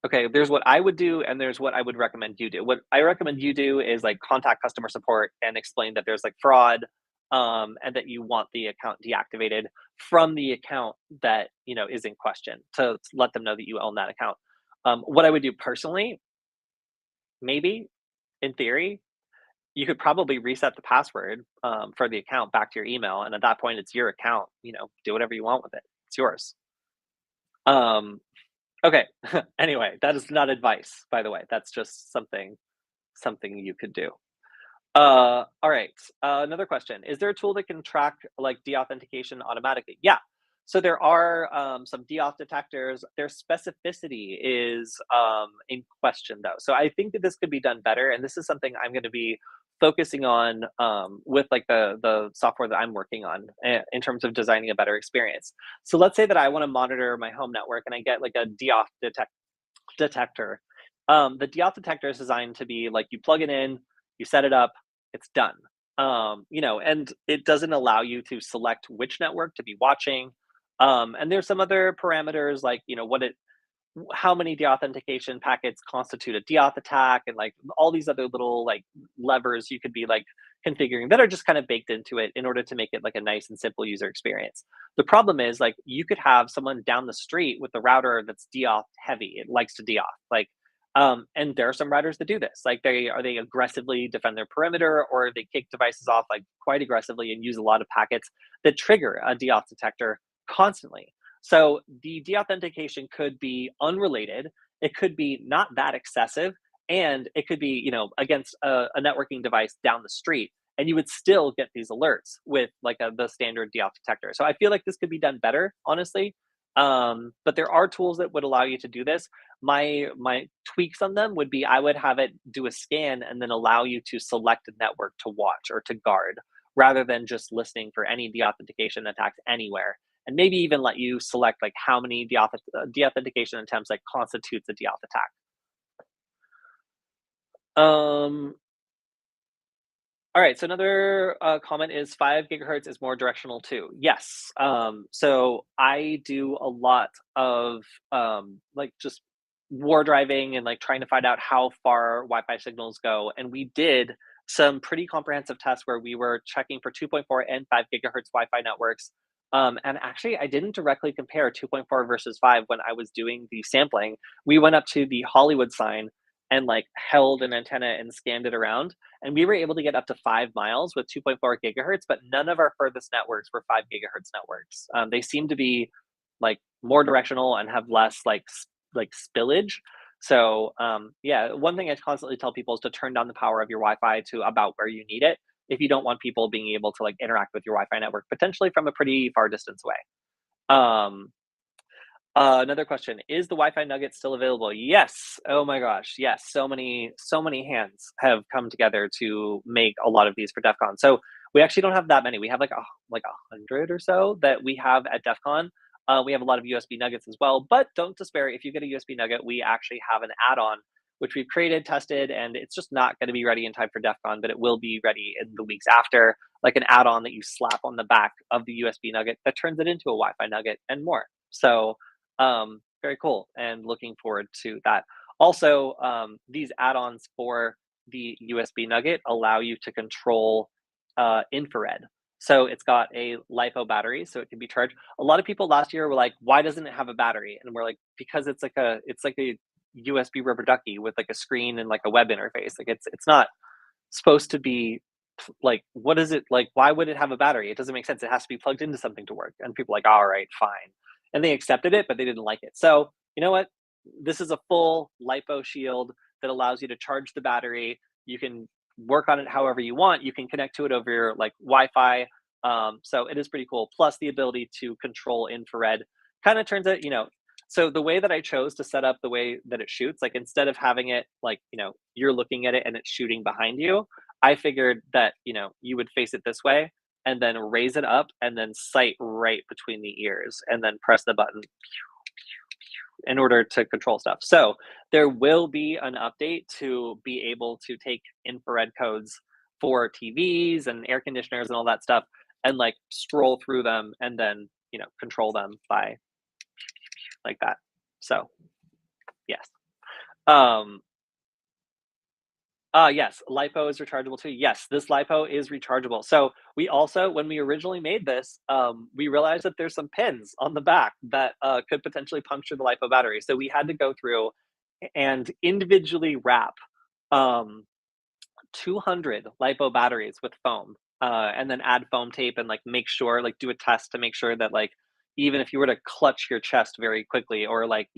Okay, there's what I would do and there's what I would recommend you do. What I recommend you do is like contact customer support and explain that there's like fraud, and that you want the account deactivated from the account that, is in question to let them know that you own that account. What I would do personally, maybe in theory, you could probably reset the password for the account back to your email. And at that point, it's your account, do whatever you want with it. It's yours. Um, Okay. Anyway, that is not advice, by the way. That's just something you could do. All right. Another question: is there a tool that can track like deauthentication automatically? Yeah. So there are some deauth detectors. Their specificity is in question, though. So I think that this could be done better, and this is something I'm going to be focusing on with like the software that I'm working on in terms of designing a better experience. So let's say that I want to monitor my home network, and I get like a detector. The deauth detector is designed to be like you plug it in, you set it up, it's done. And it doesn't allow you to select which network to be watching. And there's some other parameters like, how many deauthentication packets constitute a deauth attack, and like all these other little like levers you could be like configuring that are just kind of baked into it in order to make it like a nice and simple user experience. The problem is like you could have someone down the street with the router that's deauth heavy. It likes to deauth. Like and there are some routers that do this. Like they aggressively defend their perimeter, or they kick devices off like quite aggressively and use a lot of packets that trigger a deauth detector constantly. So the deauthentication could be unrelated. It could be not that excessive, and it could be, against a networking device down the street, and you would still get these alerts with like the standard deauth detector. So I feel like this could be done better, honestly. But there are tools that would allow you to do this. My tweaks on them would be I would have it do a scan and then allow you to select a network to watch or to guard, rather than just listening for any deauthentication attacks anywhere, and maybe even let you select like how many deauthentication attempts like constitutes a deauth attack. Um, all right. So another comment is 5 gigahertz is more directional too. Yes. So I do a lot of like just war driving and like trying to find out how far Wi-Fi signals go. And we did some pretty comprehensive tests where we were checking for 2.4 and 5 gigahertz Wi-Fi networks. And actually, I didn't directly compare 2.4 versus 5 when I was doing the sampling. We went up to the Hollywood sign and like held an antenna and scanned it around, and we were able to get up to 5 miles with 2.4 gigahertz, but none of our furthest networks were 5 gigahertz networks. They seem to be like more directional and have less like spillage. So yeah, one thing I constantly tell people is to turn down the power of your Wi-Fi to about where you need it if you don't want people being able to like interact with your Wi-Fi network potentially from a pretty far distance away. Um, Another question: is the Wi-Fi nugget still available? Yes. Oh my gosh, yes. So many hands have come together to make a lot of these for DEF CON. So we actually don't have that many. We have like 100 or so that we have at DEF CON. We have a lot of USB nuggets as well, but don't despair. If you get a USB nugget, we actually have an add-on which we've created, tested, and it's just not going to be ready in time for DEF CON, but it will be ready in the weeks after, like an add-on that you slap on the back of the USB nugget that turns it into a Wi-Fi nugget and more. So very cool, and looking forward to that. Also, these add-ons for the USB nugget allow you to control infrared. So it's got a LiPo battery, so it can be charged. A lot of people last year were like, "Why doesn't it have a battery?" And we're like, "Because it's like a USB rubber ducky with like a screen and like a web interface. Like it's not supposed to be like, what is it like? Why would it have a battery? It doesn't make sense. It has to be plugged into something to work." And people are like, all right, fine. And they accepted it, but they didn't like it. So you know what? This is a full LiPo shield that allows you to charge the battery. You can work on it however you want. You can connect to it over your like Wi-Fi. So it is pretty cool. Plus the ability to control infrared kind of turns it, so the way that I chose to set up the way that it shoots, like instead of having it like, you're looking at it and it's shooting behind you, I figured that, you would face it this way and then raise it up and then sight right between the ears and then press the button in order to control stuff. So there will be an update to be able to take infrared codes for TVs and air conditioners and all that stuff and like scroll through them and then, control them by like that. So yes. Um yes, LiPo is rechargeable too. Yes, this LiPo is rechargeable. So we also, when we originally made this, we realized that there's some pins on the back that could potentially puncture the LiPo battery. So we had to go through and individually wrap um, 200 LiPo batteries with foam, and then add foam tape and like make sure, like do a test to make sure that like even if you were to clutch your chest very quickly or like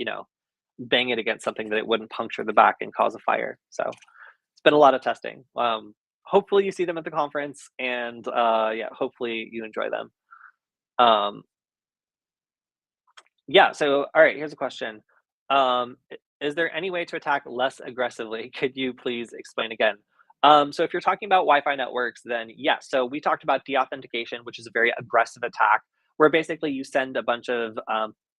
bang it against something, that it wouldn't puncture the back and cause a fire. So it's been a lot of testing. Hopefully you see them at the conference, and yeah, hopefully you enjoy them. Um, yeah. So all right, here's a question. Is there any way to attack less aggressively? Could you please explain again? So if you're talking about Wi-Fi networks, then yes. So we talked about deauthentication, which is a very aggressive attack, where basically you send a bunch of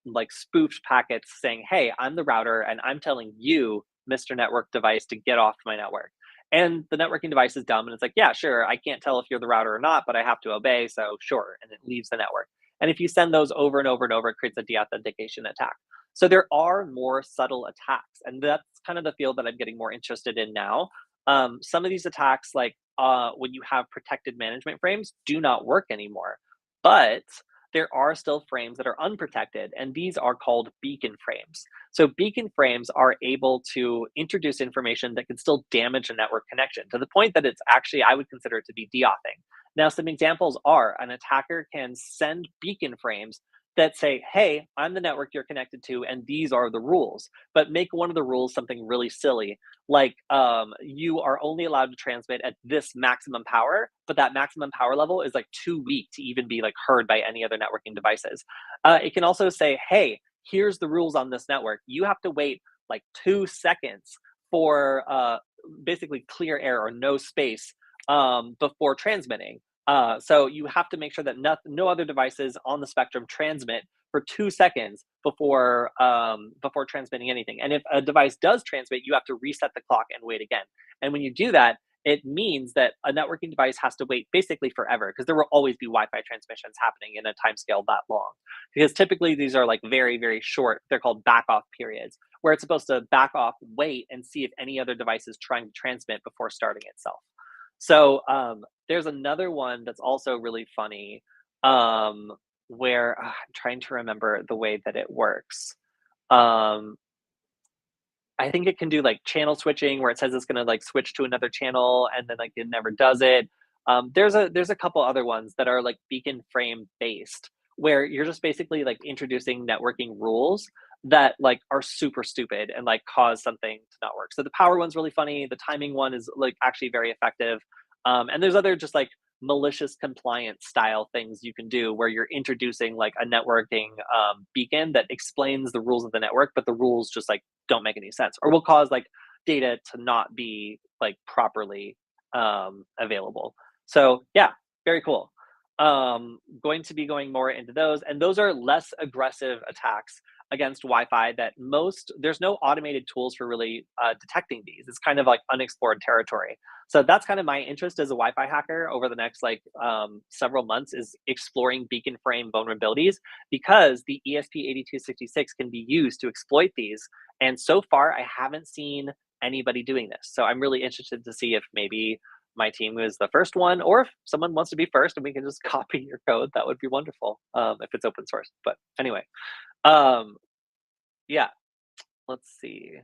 like spoofed packets saying, "Hey, I'm the router, and I'm telling you, Mr. Network device, to get off my network." And the networking device is dumb, and it's like, "Yeah, sure, I can't tell if you're the router or not, but I have to obey, so sure." And it leaves the network. And if you send those over and over and over, it creates a deauthentication attack. So there are more subtle attacks, and that's kind of the field that I'm getting more interested in now. Some of these attacks, like when you have protected management frames, do not work anymore. But there are still frames that are unprotected, and these are called beacon frames. So beacon frames are able to introduce information that can still damage a network connection to the point that it's actually, I would consider it to be deauthing. Now, some examples are an attacker can send beacon frames that say, hey, I'm the network you're connected to, and these are the rules, but make one of the rules something really silly, like you are only allowed to transmit at this maximum power, but that maximum power level is like too weak to even be like heard by any other networking devices. It can also say, hey, here's the rules on this network. You have to wait like 2 seconds for basically clear air or no space before transmitting. So you have to make sure that no other devices on the spectrum transmit for 2 seconds before transmitting anything. And if a device does transmit, you have to reset the clock and wait again. And when you do that, it means that a networking device has to wait basically forever because there will always be Wi-Fi transmissions happening in a time scale that long. Because typically these are like very, very short. They're called back off periods, where it's supposed to back off, wait, and see if any other device is trying to transmit before starting itself. So there's another one that's also really funny, um, where I'm trying to remember the way that it works. Um, I think it can do like channel switching where it says it's gonna like switch to another channel and then like it never does it. There's a couple other ones that are like beacon frame based where you're just basically like introducing networking rules that like are super stupid and like cause something to not work. So the power one's really funny. The timing one is like actually very effective. And there's other just like malicious compliance style things you can do where you're introducing like a networking beacon that explains the rules of the network, but the rules just like don't make any sense or will cause like data to not be like properly available. So yeah, very cool. Going to be going more into those, and those are less aggressive attacks against Wi-Fi. That most there's no automated tools for really detecting these. It's kind of like unexplored territory. So that's kind of my interest as a Wi-Fi hacker over the next like several months is exploring beacon frame vulnerabilities because the ESP8266 can be used to exploit these. And so far, I haven't seen anybody doing this. So I'm really interested to see if maybe my team is the first one, or if someone wants to be first and we can just copy your code, that would be wonderful if it's open source. But anyway, um, yeah, let's see.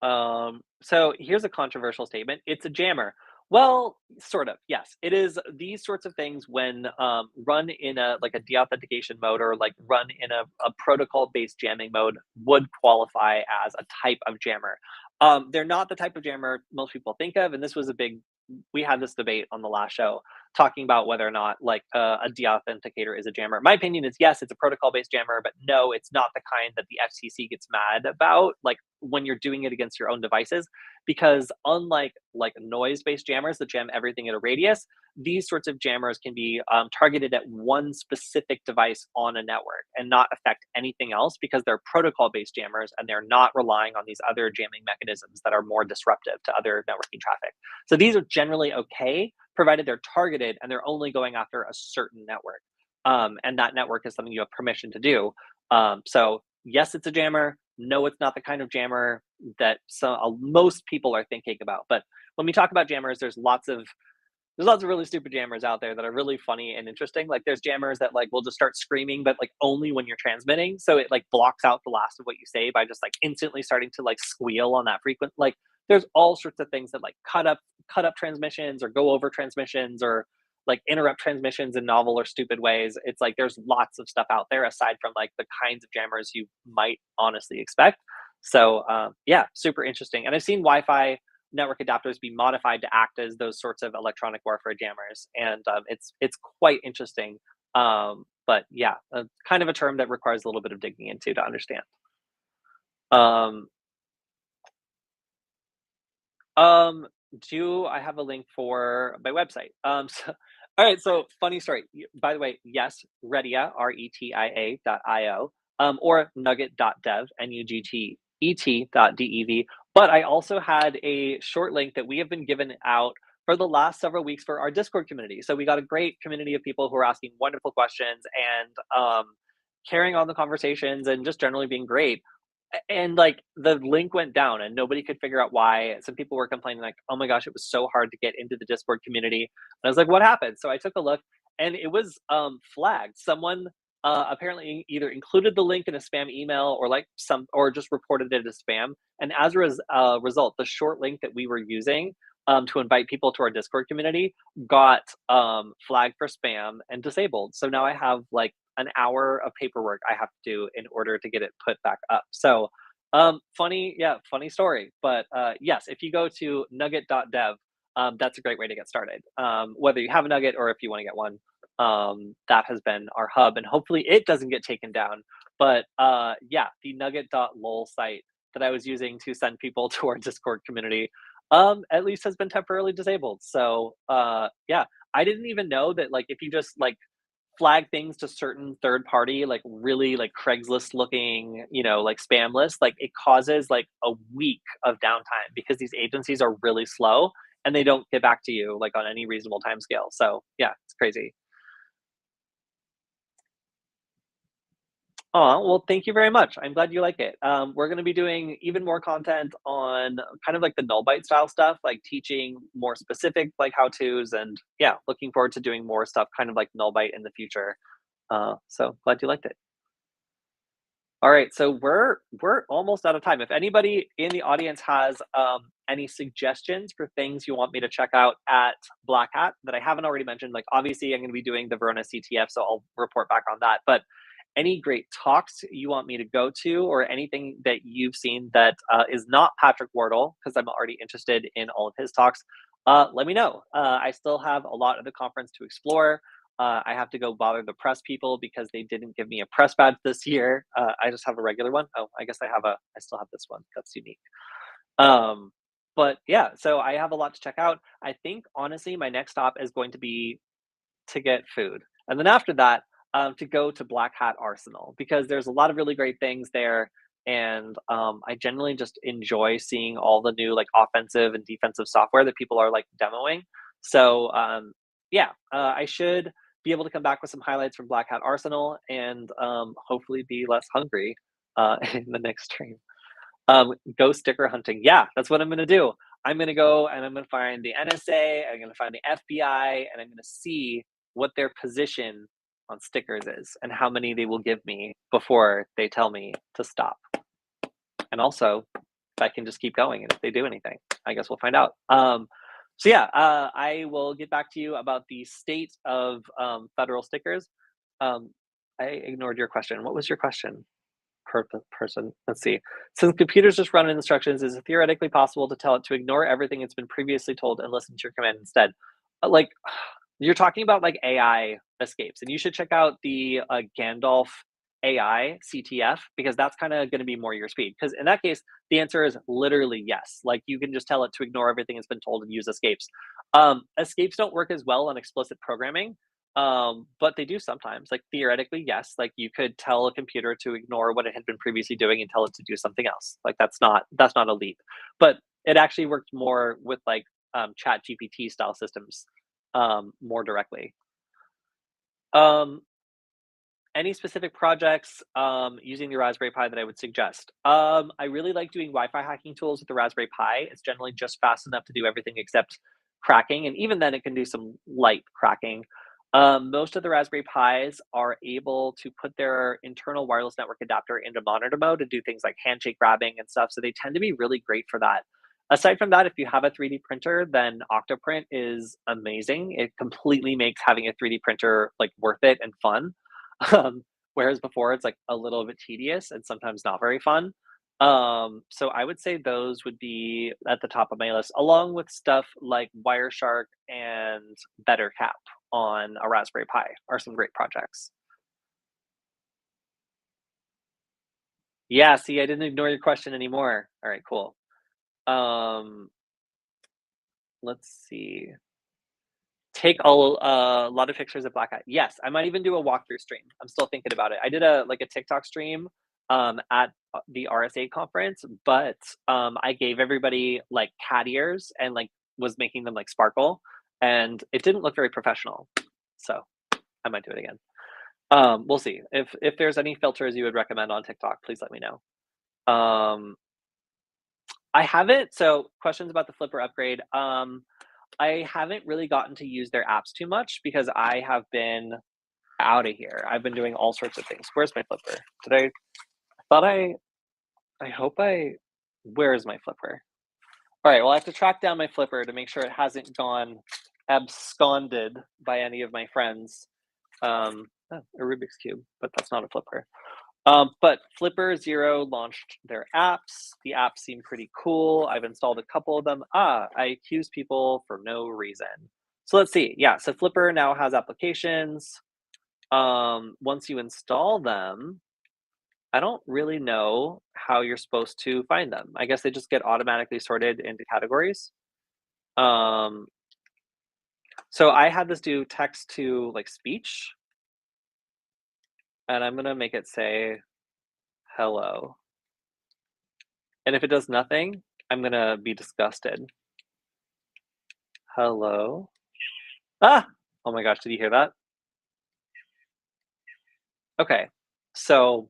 So here's a controversial statement. It's a jammer. Well, sort of. Yes, it is. These sorts of things when run in a like a deauthentication mode or like run in a protocol-based jamming mode would qualify as a type of jammer. They're not the type of jammer most people think of, and this was a big. We had this debate on the last show talking about whether or not like a deauthenticator is a jammer. My opinion is yes, it's a protocol-based jammer, but no, it's not the kind that the FCC gets mad about. Like when you're doing it against your own devices, because unlike like noise-based jammers that jam everything at a radius, these sorts of jammers can be targeted at one specific device on a network and not affect anything else because they're protocol-based jammers and they're not relying on these other jamming mechanisms that are more disruptive to other networking traffic. So these are generally okay, provided they're targeted and they're only going after a certain network. And that network is something you have permission to do. So yes, it's a jammer. No, it's not the kind of jammer that most people are thinking about. But when we talk about jammers, there's lots of really stupid jammers out there that are really funny and interesting. Like there's jammers that like will just start screaming, but like only when you're transmitting. So it like blocks out the last of what you say by just like instantly starting to like squeal on that frequent. Like there's all sorts of things that like cut up transmissions or go over transmissions or like interrupt transmissions in novel or stupid ways. It's like there's lots of stuff out there aside from like the kinds of jammers you might honestly expect. So yeah, super interesting. And I've seen Wi-Fi network adapters be modified to act as those sorts of electronic warfare jammers, and it's quite interesting. But yeah, kind of a term that requires a little bit of digging into to understand. Um, um, do I have a link for my website? So, all right. So funny story. By the way, yes, Retia, retia.io, or nugget.dev, nugget.dev. But I also had a short link that we have been given out for the last several weeks for our Discord community. So we got a great community of people who are asking wonderful questions, and carrying on the conversations and just generally being great. And like the link went down and nobody could figure out why. Some people were complaining like, "Oh my gosh, it was so hard to get into the Discord community." And I was like, "What happened?" So I took a look and it was flagged. Someone apparently either included the link in a spam email or like some or just reported it as spam. And as a result, the short link that we were using to invite people to our Discord community got flagged for spam and disabled. So now I have like an hour of paperwork I have to do in order to get it put back up. So, funny, yeah, funny story. But yes, if you go to nugget.dev, that's a great way to get started. Whether you have a nugget or if you want to get one, that has been our hub, and hopefully it doesn't get taken down. But yeah, the nugget.lol site that I was using to send people to our Discord community, at least has been temporarily disabled. So yeah, I didn't even know that like if you just like flag things to certain third party, like really like Craigslist looking, like spam lists, like it causes like a week of downtime because these agencies are really slow and they don't get back to you like on any reasonable time scale. So yeah, it's crazy. Oh, well, thank you very much. I'm glad you like it. We're going to be doing even more content on kind of like the null byte style stuff, like teaching more specific like how to's, and yeah, looking forward to doing more stuff kind of like null byte in the future. So glad you liked it. All right, so we're almost out of time. If anybody in the audience has any suggestions for things you want me to check out at Black Hat that I haven't already mentioned, like obviously I'm going to be doing the Verona CTF, so I'll report back on that. But any great talks you want me to go to, or anything that you've seen that is not Patrick Wardle, because I'm already interested in all of his talks, let me know. I still have a lot of the conference to explore. I have to go bother the press people because they didn't give me a press badge this year. I just have a regular one. Oh, I guess I still have this one. That's unique. Um, but yeah, so I have a lot to check out. I think honestly, my next stop is going to be to get food. And then after that, to go to Black Hat Arsenal because there's a lot of really great things there. And I generally just enjoy seeing all the new like offensive and defensive software that people are like demoing. So yeah, I should be able to come back with some highlights from Black Hat Arsenal and hopefully be less hungry in the next stream. Go sticker hunting. Yeah, that's what I'm gonna do. I'm gonna go and I'm gonna find the NSA, I'm gonna find the FBI, and I'm gonna see what their position on stickers is and how many they will give me before they tell me to stop. And also, if I can just keep going and if they do anything, I guess we'll find out. So yeah, I will get back to you about the state of federal stickers. Um, I ignored your question. What was your question? Person. Let's see. Since computers just run instructions, is it theoretically possible to tell it to ignore everything it's been previously told and listen to your command instead? Like, you're talking about like AI escapes, and you should check out the Gandalf AI CTF because that's kind of going to be more your speed. Because in that case, the answer is literally yes. Like you can just tell it to ignore everything it's been told and use escapes. Escapes don't work as well on explicit programming, but they do sometimes. Like theoretically, yes. Like you could tell a computer to ignore what it had been previously doing and tell it to do something else. Like that's not a leap. But it actually worked more with like Chat GPT style systems more directly. Um, any specific projects using the Raspberry Pi that I would suggest? I really like doing Wi-Fi hacking tools with the Raspberry Pi. It's generally just fast enough to do everything except cracking, and even then, it can do some light cracking. Most of the Raspberry Pis are able to put their internal wireless network adapter into monitor mode and do things like handshake grabbing and stuff. So they tend to be really great for that. Aside from that, if you have a 3D printer, then Octoprint is amazing. It completely makes having a 3D printer like worth it and fun. Um, whereas before it's like a little bit tedious and sometimes not very fun. So I would say those would be at the top of my list, along with stuff like Wireshark and BetterCap on a Raspberry Pi are some great projects. Yeah, see, I didn't ignore your question anymore. All right, cool. Um, let's see. Take a lot of pictures of Black Hat. Yes, I might even do a walkthrough stream. I'm still thinking about it. I did a TikTok stream at the RSA conference, but I gave everybody like cat ears and like was making them like sparkle, and it didn't look very professional. So I might do it again. We'll see. If there's any filters you would recommend on TikTok, please let me know. Um, I haven't so questions about the Flipper upgrade. I haven't really gotten to use their apps too much because I have been out of here. I've been doing all sorts of things. Where's my Flipper? Did I thought I hope I where is my Flipper? Alright, well, I have to track down my Flipper to make sure it hasn't gone absconded by any of my friends. A Rubik's Cube, but that's not a Flipper. But Flipper Zero launched their apps. The apps seem pretty cool. I've installed a couple of them. I accuse people for no reason. So let's see. Yeah, so Flipper now has applications. Once you install them, I don't really know how you're supposed to find them. I guess they just get automatically sorted into categories. Um, so I had this do text to like speech, and I'm gonna make it say hello. And if it does nothing, I'm gonna be disgusted. Hello? Ah! Oh my gosh, did you hear that? Okay. So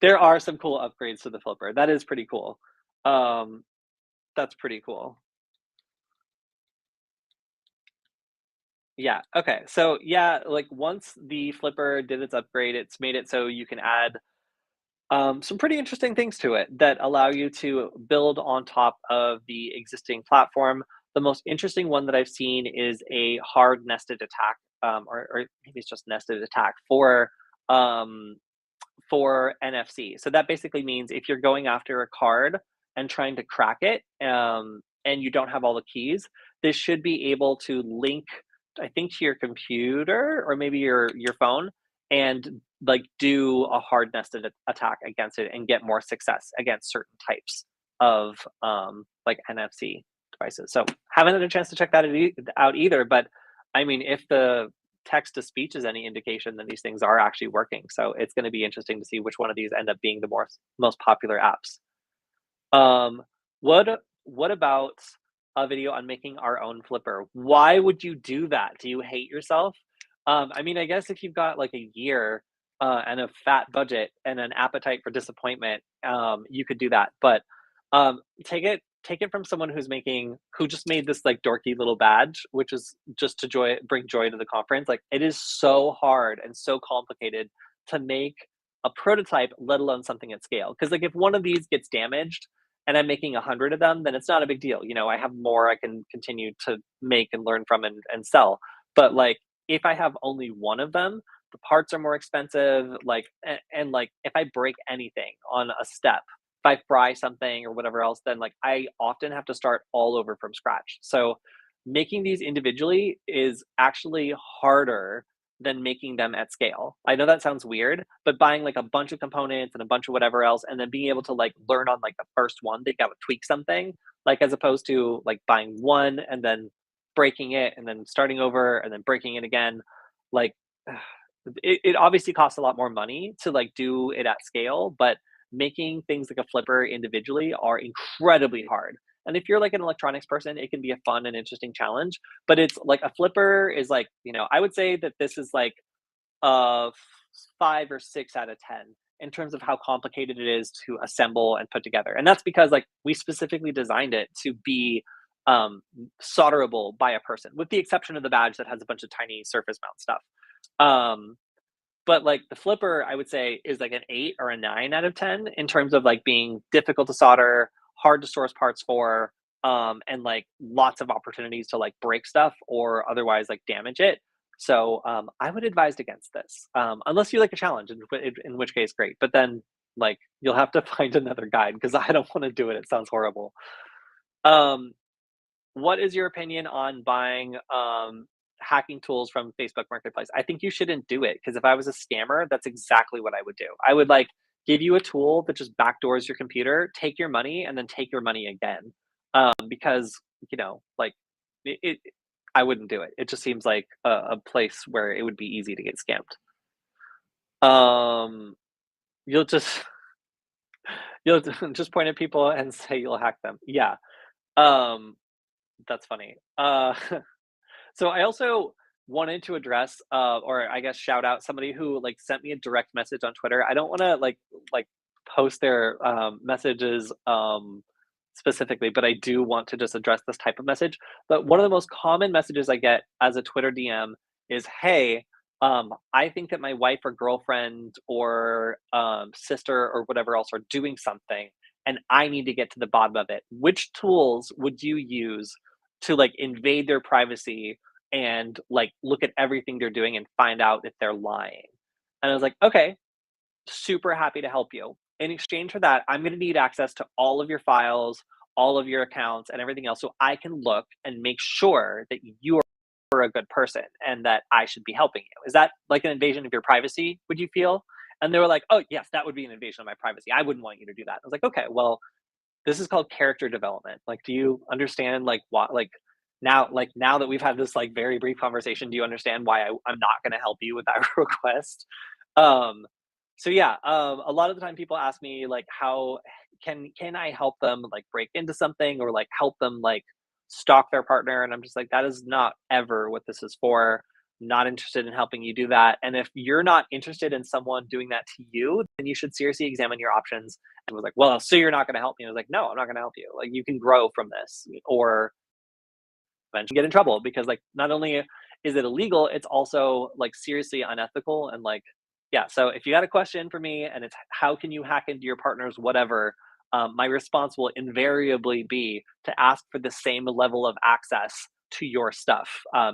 there are some cool upgrades to the flipper. That is pretty cool. Um, that's pretty cool. Yeah, okay. So yeah, like once the flipper did its upgrade, it's made it so you can add some pretty interesting things to it that allow you to build on top of the existing platform. The most interesting one that I've seen is a hard nested attack, or maybe it's just nested attack um, for NFC. So that basically means if you're going after a card and trying to crack it, and you don't have all the keys, this should be able to link, I think, to your computer or maybe your phone, and like do a hard nested attack against it and get more success against certain types of like NFC devices. So haven't had a chance to check that out either, but I mean, if the text to speech is any indication, then these things are actually working. So it's going to be interesting to see which one of these end up being the most popular apps. Um, what about a video on making our own flipper? Why would you do that? Do you hate yourself? I mean, I guess if you've got like a year and a fat budget and an appetite for disappointment, you could do that. But take it from someone who just made this like dorky little badge, which is just to bring joy to the conference. Like it is so hard and so complicated to make a prototype, let alone something at scale. Because like if one of these gets damaged and I'm making 100 of them, then it's not a big deal. You know, I have more I can continue to make and learn from and sell. But like if I have only one of them, the parts are more expensive. Like and like if I break anything on a step, if I fry something or whatever else, then like I often have to start all over from scratch. So making these individually is actually harder than making them at scale. I know that sounds weird, but buying like a bunch of components and a bunch of whatever else, and then being able to like learn on like the first one, they got to tweak something, like as opposed to like buying one and then breaking it and then starting over and then breaking it again. Like it obviously costs a lot more money to like do it at scale, but making things like a flipper individually are incredibly hard. And if you're like an electronics person, it can be a fun and interesting challenge. But it's like a flipper is like, I would say that this is like a 5 or 6 out of 10 in terms of how complicated it is to assemble and put together. And that's because like we specifically designed it to be solderable by a person, with the exception of the badge that has a bunch of tiny surface mount stuff. Um, but like the flipper, I would say is like an 8 or a 9 out of 10 in terms of like being difficult to solder, hard to source parts for, and like lots of opportunities to like break stuff or otherwise like damage it. So I would advise against this, unless you like a challenge, in which case great. But then like you'll have to find another guide because I don't want to do it. It sounds horrible. Um, what is your opinion on buying hacking tools from Facebook Marketplace? I think you shouldn't do it because if I was a scammer, that's exactly what I would do. I would like give you a tool that just backdoors your computer, take your money, and then take your money again. Because like it I wouldn't do it. It just seems like a place where it would be easy to get scammed. Um, you'll just you'll just point at people and say you'll hack them. Yeah. Um, that's funny. So I also wanted to address, or I guess shout out somebody who like sent me a direct message on Twitter. I don't want to like post their messages specifically, but I do want to just address this type of message. But one of the most common messages I get as a Twitter DM is, "Hey, I think that my wife or girlfriend or sister or whatever else are doing something, and I need to get to the bottom of it. Which tools would you use to like invade their privacy and like look at everything they're doing and find out if they're lying?" And I was like, okay, super happy to help you. In exchange for that, I'm going to need access to all of your files, all of your accounts, and everything else so I can look and make sure that you are a good person and that I should be helping you. Is that like an invasion of your privacy, would you feel? And they were like, oh, yes, that would be an invasion of my privacy. I wouldn't want you to do that. I was like, okay, well, this is called character development. Like, do you understand like what like now that we've had this like very brief conversation, do you understand why I'm not going to help you with that request? Um, so yeah, a lot of the time people ask me like, how can I help them like break into something or like help them like stalk their partner? And I'm just like, that is not ever what this is for. Not interested in helping you do that. And if you're not interested in someone doing that to you, then you should seriously examine your options. And was like, well, so you're not going to help me? I was like, no, I'm not going to help you. Like, you can grow from this, or eventually get in trouble because, like, not only is it illegal, it's also like seriously unethical and like, yeah. So if you got a question for me and it's how can you hack into your partner's whatever, my response will invariably be to ask for the same level of access to your stuff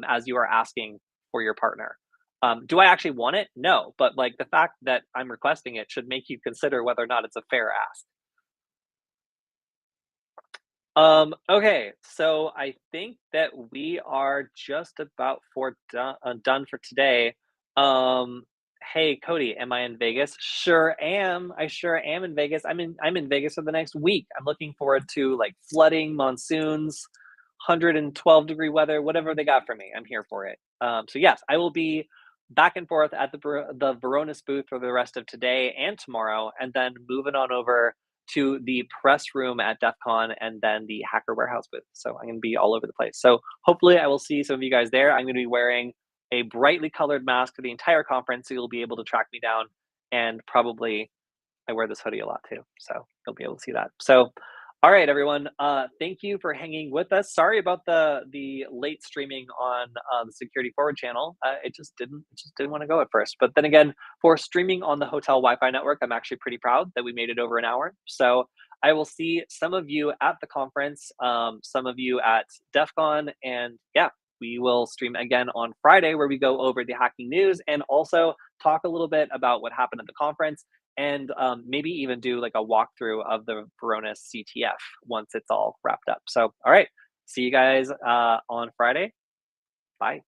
as you are asking for your partner. Do I actually want it? No, but like the fact that I'm requesting it should make you consider whether or not it's a fair ask. Okay, so I think that we are just about done for today. Um, hey Cody, am I in Vegas? Sure am. I sure am in Vegas. I'm in Vegas for the next week. I'm looking forward to like flooding, monsoons, 112-degree weather, whatever they got for me. I'm here for it. So yes, I will be back and forth at the Veronis booth for the rest of today and tomorrow, and then moving on over to the press room at DEF CON and then the Hacker Warehouse booth. So I'm going to be all over the place. So hopefully I will see some of you guys there. I'm going to be wearing a brightly colored mask for the entire conference, so you'll be able to track me down. And probably I wear this hoodie a lot too, so you'll be able to see that. So, all right, everyone. Thank you for hanging with us. Sorry about the late streaming on the Security Forward channel. It just didn't want to go at first. But then again, for streaming on the hotel Wi-Fi network, I'm actually pretty proud that we made it over an hour. So I will see some of you at the conference, some of you at DEF CON, and yeah, we will stream again on Friday where we go over the hacking news and also talk a little bit about what happened at the conference and maybe even do like a walkthrough of the Veronis CTF once it's all wrapped up. So, all right, see you guys on Friday. Bye.